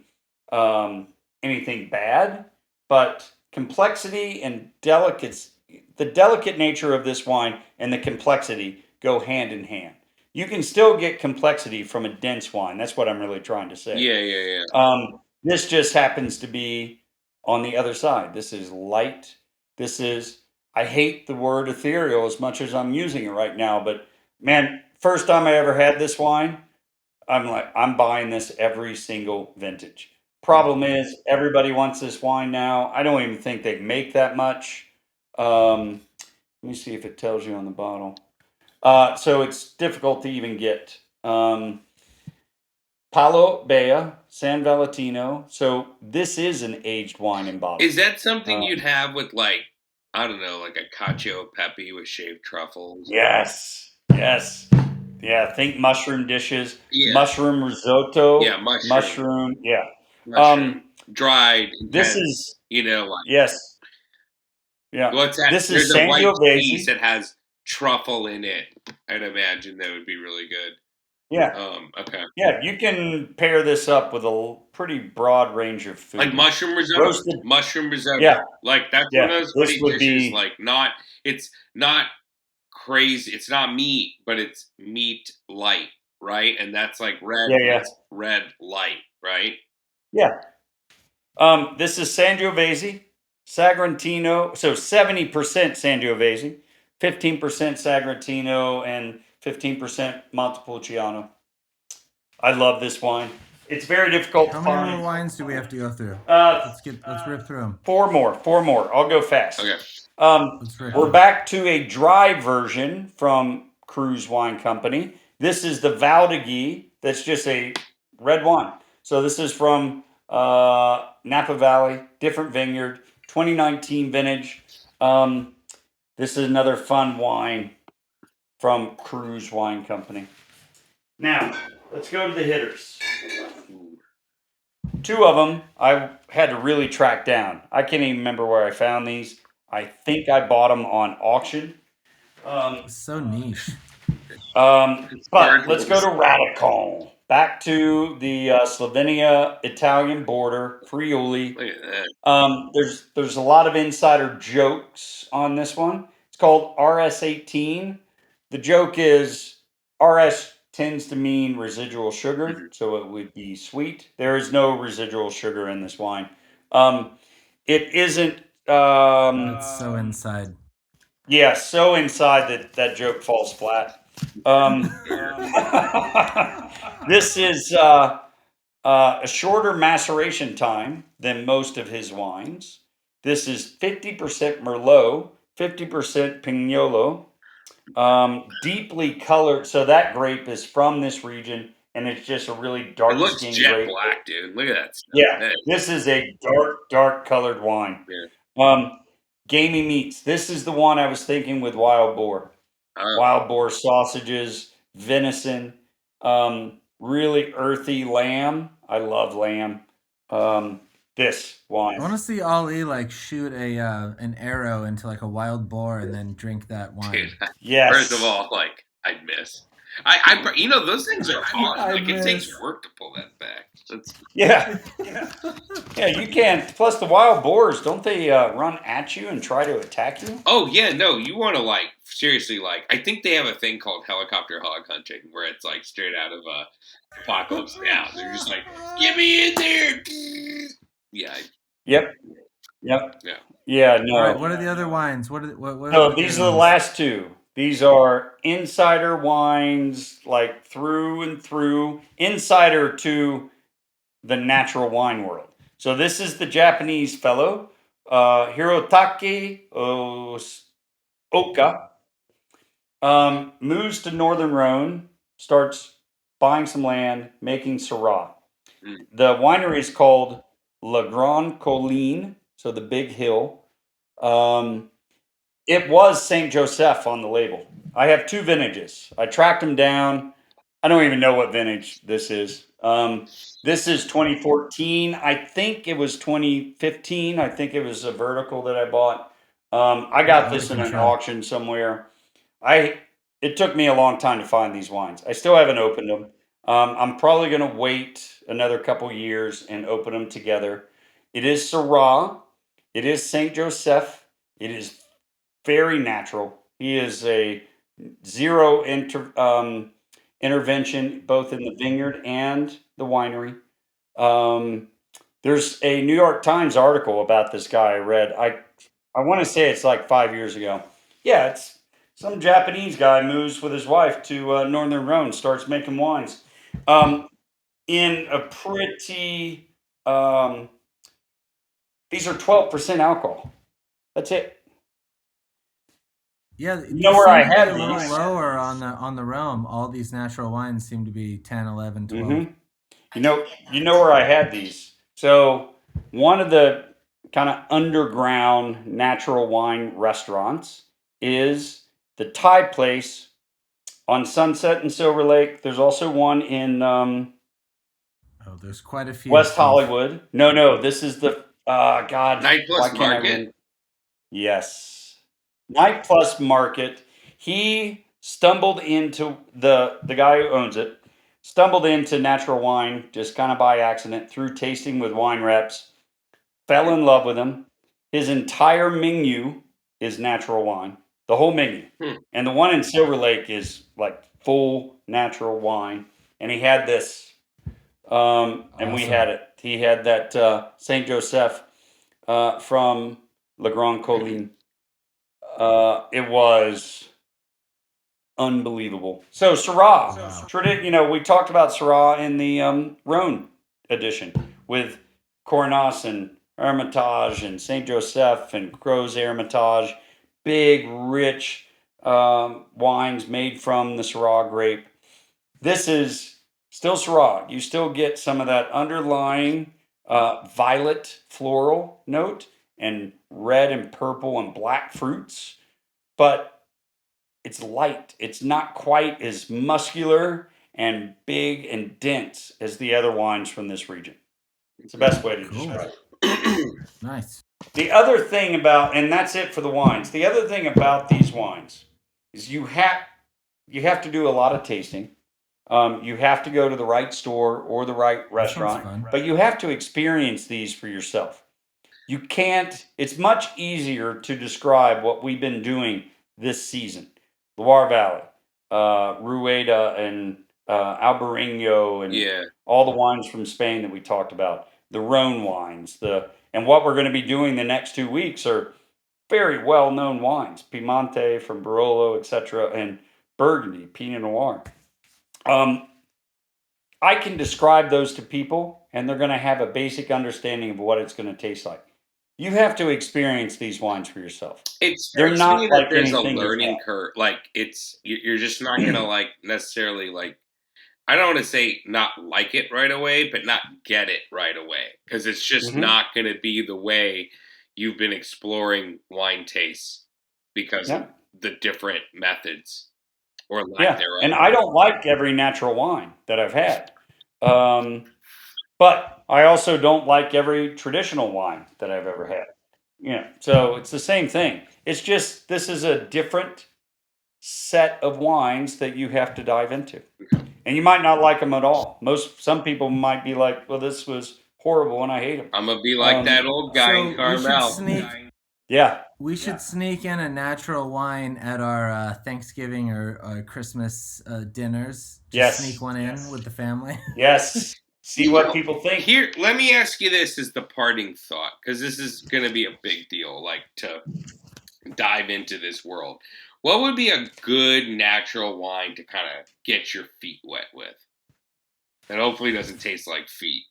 anything bad, but complexity and the delicate nature of this wine and the complexity go hand in hand. You can still get complexity from a dense wine. That's what I'm really trying to say. Yeah. This just happens to be on the other side. This is light. This is, I hate the word ethereal as much as I'm using it right now, but man, first time I ever had this wine, I'm like, I'm buying this every single vintage. Problem is, everybody wants this wine now. I don't even think they make that much. Let me see if it tells you on the bottle. So it's difficult to even get. Palo, Baya, San Valentino. So this is an aged wine in bottle. Is that something Um, you'd have with like, I don't know, like a cacio e pepe with shaved truffles? yes, yes. Yeah, think mushroom dishes, Yeah. mushroom risotto, Yeah, mushroom. Yeah. Mushroom. Dried, This intense, is like yes, yeah. what's that? This There's is a white cheese Sangiovese. that has truffle in it. I'd imagine that would be really good. Yeah, Okay. yeah. You can pair this up with a pretty broad range of Like food. mushroom risotto. Roasted. Mushroom risotto. Yeah, Like that's one yeah. of those This funny would dishes. be Like it's not crazy. It's not meat, but it's meat light, right? And that's like red. yeah, yeah, It's red light, right? yeah. This is Sangiovese, Sagrantino. So 70% Sangiovese, 15% Sagrantino, and 15% Montepulciano. I love this wine. It's very difficult How to many find. more wines do we have to go through? Uh, Let's rip through them. Four more. I'll go fast. Okay. Let's rip We're them. back to a dry version from Cruz Wine Company. This is the Valdegui. That's just a red wine. So this is from Napa Valley, different vineyard, 2019 vintage. This is another fun wine from Cruz Wine Company. Now, let's go to the hitters. Two of them I had to really track down. I can't even remember where I found these. I think I bought them on auction. So niche. But let's go to Radicon. Back to the Slovenia Italian border, Friuli. Look at that. There's a lot of insider jokes on this one. It's called RS18. The joke is RS tends to mean residual sugar, so it would be sweet. There is no residual sugar in this wine. It isn't. That's so inside. Yeah, so inside that joke falls flat. This is a shorter maceration time than most of his wines. This is 50% Merlot, 50% Pignolo, deeply colored. So that grape is from this region, and it's just a really It dark looks skinned jet grape. black, dude. Look at that stuff. Yeah, Hey. this is a dark colored wine. Yeah. Gamey meats. This is the one I was thinking with wild boar. Wild boar sausages, venison, really earthy lamb. I love lamb. This wine. I want to see Ali like shoot an arrow into like a wild boar and then drink that wine. Dude, Yes. first of all, like I'd miss. those things are fun. I Like, it takes miss. work to pull that back. Yeah, yeah. You can't. Plus, the wild boars, don't they run at you and try to attack you? Oh yeah, no, you want to like seriously like. I think they have a thing called helicopter hog hunting, where it's like straight out of Apocalypse Now. They're just like, get me in there. Yeah, Yep, yep, yeah. yeah. All right, No. what are the other wines? What are So the these good are the ones? last two. These are insider wines, like through and through, insider to the natural wine world. So this is the Japanese fellow, Hirotake Oka. Moves to Northern Rhone, starts buying some land, making Syrah. Mm. The winery is called La Grande Colline, so the big hill. Um, it was Saint Joseph on the label. I have two vintages. I tracked them down. I don't even know what vintage this is. This is 2014. I think it was 2015. I think it was a vertical that I bought. I got Oh, this in good an try. auction somewhere. I It took me a long time to find these wines. I still haven't opened them. I'm probably going to wait another couple years and open them together. It is Syrah. It is Saint Joseph. It is very natural. He is a zero intervention both in the vineyard and the winery. Um, there's a New York Times article about this guy I read. I want to say it's like 5 years ago. Yeah, it's some Japanese guy moves with his wife to Northern Rhone, starts making wines in a pretty. Um, these are 12% alcohol. That's it. Yeah, You know these where seem I to be a had little these? lower on the realm. All these natural wines seem to be 10, 11, 12. Mm-hmm. You know where I had these. So one of the kind of underground natural wine restaurants is the Thai place on Sunset and Silver Lake. There's also one in Oh, there's quite a few, West Steve. Hollywood. No, this is the God. Night Why Plus can't I Market. remember? Yes, Night Plus Market. He stumbled into the guy who owns it. Stumbled into natural wine just kind of by accident through tasting with wine reps. Fell in love with him. His entire menu is natural wine. The whole menu. Hmm. And the one in Silver Lake is like full natural wine. And he had this, and we Awesome. had it. He had that Saint Joseph from Le Grand Colline. It was unbelievable. So Syrah, Wow. we talked about Syrah in the Rhone edition with Cornas and Hermitage and Saint Joseph and Gros Hermitage, big, rich wines made from the Syrah grape. This is still Syrah. You still get some of that underlying violet floral note and red and purple and black fruits, but it's light. It's not quite as muscular and big and dense as the other wines from this region. It's the best way to Cool. describe it. Nice. The other thing about, and that's it for the wines. The other thing about these wines is you have to do a lot of tasting. You have to go to the right store or the right That sounds restaurant, fun. but you have to experience these for yourself. You can't. It's much easier to describe what we've been doing this season. Loire Valley, Rueda, and Albarino, and Yeah. all the wines from Spain that we talked about. The Rhone wines, and what we're going to be doing the next 2 weeks are very well-known wines: Piemonte from Barolo, etc., and Burgundy, Pinot Noir. Um, I can describe those to people, and they're going to have a basic understanding of what it's going to taste like. You have to experience these wines for yourself. It They're strikes me not that like there's a anything you've learning curve. Like, you're just not gonna had. like necessarily like. I don't want to say not like it right away, but not get it right away because it's just Hmm. not going to be the way you've been exploring wine tastes because of Yeah, the different methods or lack yeah. And thereof. I don't like every natural wine that I've had, um, but I also don't like every traditional wine that I've ever had. So it's the same thing. It's just this is a different set of wines that you have to dive into. And you might not like them at all. Some people might be like, well, this was horrible and I hate them. I'm gonna be like that old guy in Carmel. We should sneak in a natural wine at our Thanksgiving or Christmas dinners. Just sneak one in with the family. Yes. See what people think. Here, let me ask you this as the parting thought, because this is going to be a big deal, like to dive into this world. What would be a good natural wine to kind of get your feet wet with? That hopefully doesn't taste like feet,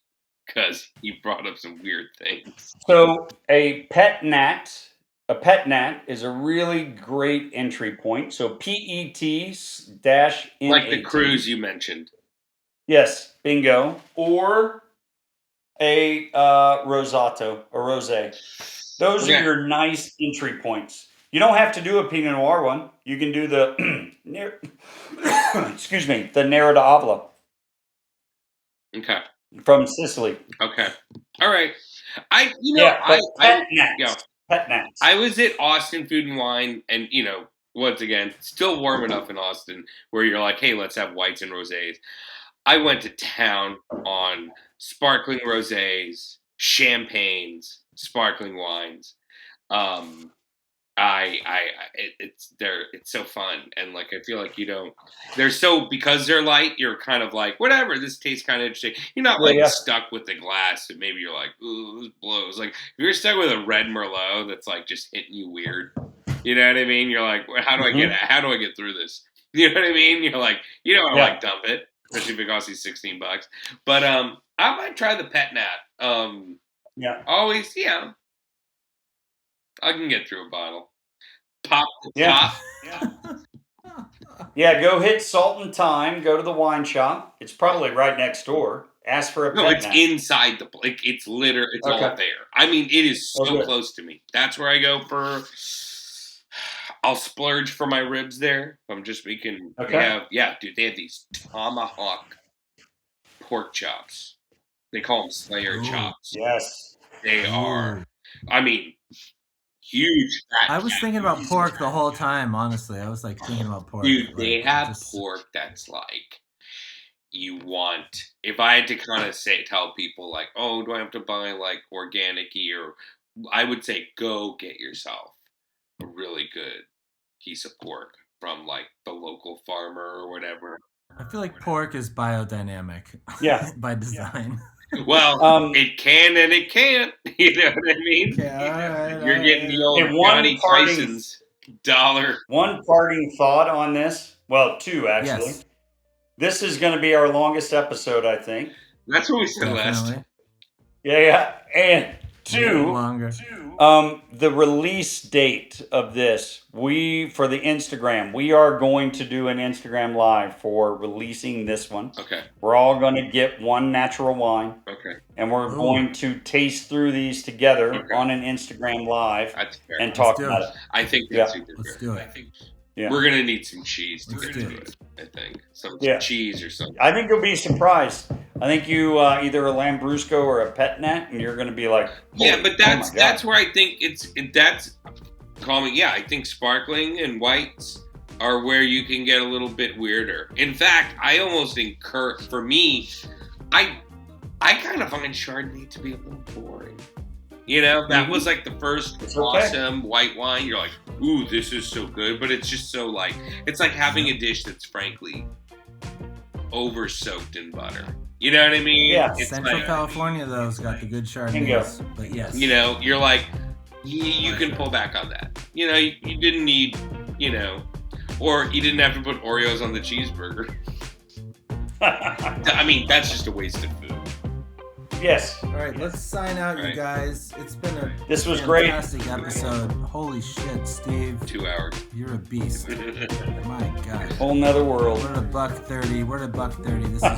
because you brought up some weird things. So a pet nat is a really great entry point. So PET-NAT. Like the cruise you mentioned. Yes, bingo. Or a rosato, a rosé. Those are your nice entry points. You don't have to do a Pinot Noir one. You can do the excuse me, the Nero d'Avola. Okay. From Sicily. Okay. All right. Pet nats. I was at Austin Food and Wine, and once again, still warm enough in Austin where you're like, hey, let's have whites and rosés. I went to town on sparkling rosés, champagnes, sparkling wines. It's so fun, and like I feel like because they're light, you're kind of like, whatever, this tastes kind of interesting. You're not stuck with the glass, and maybe you're like, ooh, this blows. Like if you're stuck with a red Merlot that's like just hitting you weird, you know what I mean? You're like, how do I get through this? You know what I mean? You're like, you don't want to like dump it, especially if it costs you $16. But I might try the pet nat. Always, I can get through a bottle. Pop the top. Go hit Salt and Thyme. Go to the wine shop. It's probably right next door. Ask for a pet it's inside the... it's literally... It's all there. I mean, it is so close to me. That's where I go for... I'll splurge for my ribs there. I'm just making... They have these tomahawk pork chops. They call them Slayer chops. Yes. They are... I mean... huge. I was thinking about pork the whole time, honestly. I was like thinking about pork. Dude, they have pork that's like you want. If I had to kind of tell people like, oh, do I have to buy like organically, or I would say go get yourself a really good piece of pork from like the local farmer or whatever. I feel like pork is biodynamic. By design. Well, it can and it can't. You know what I mean? You're getting the old Johnny Tyson's dollar. One parting thought on this. Well, two, actually. Yes. This is going to be our longest episode, I think. That's what we said last. Yeah. And two, longer. The release date of this, for the Instagram, we are going to do an Instagram live for releasing this one. Okay. We're all going to get one natural wine. Okay. And we're going to taste through these together on an Instagram live and talk about it. I think that's super Let's fair. do it. I think we're going to need some cheese to get through it, I think. Some cheese or something. I think you'll be surprised. I think you either a Lambrusco or a pet nat, and you're going to be like, but that's where I think I think sparkling and whites are where you can get a little bit weirder. In fact, I almost for me, I kind of find Chardonnay to be a little boring. That was like the first awesome white wine. You're like, ooh, this is so good, but it's just so like, it's like having a dish that's frankly over soaked in butter. You know what I mean? Yeah. It's Central California, though, has got the good Chardonnays. But yes. You're like, you can pull back on that. You didn't need, or you didn't have to put Oreos on the cheeseburger. I mean, that's just a waste of food. Yes. All right, let's sign out, you guys. It's been a fantastic episode. Holy shit, Steve. 2 hours. You're a beast. My God. Whole nother world. We're at $1:30. We're at $1:30. This is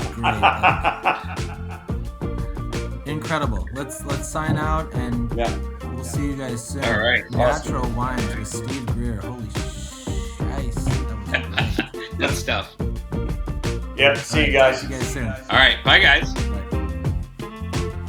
great. Incredible. Let's sign out, and we'll see you guys soon. All right. Natural Wines with Steve Greer. Holy shit. That was great. Good stuff. Yep. See you guys. See you guys soon. All right. Bye, guys.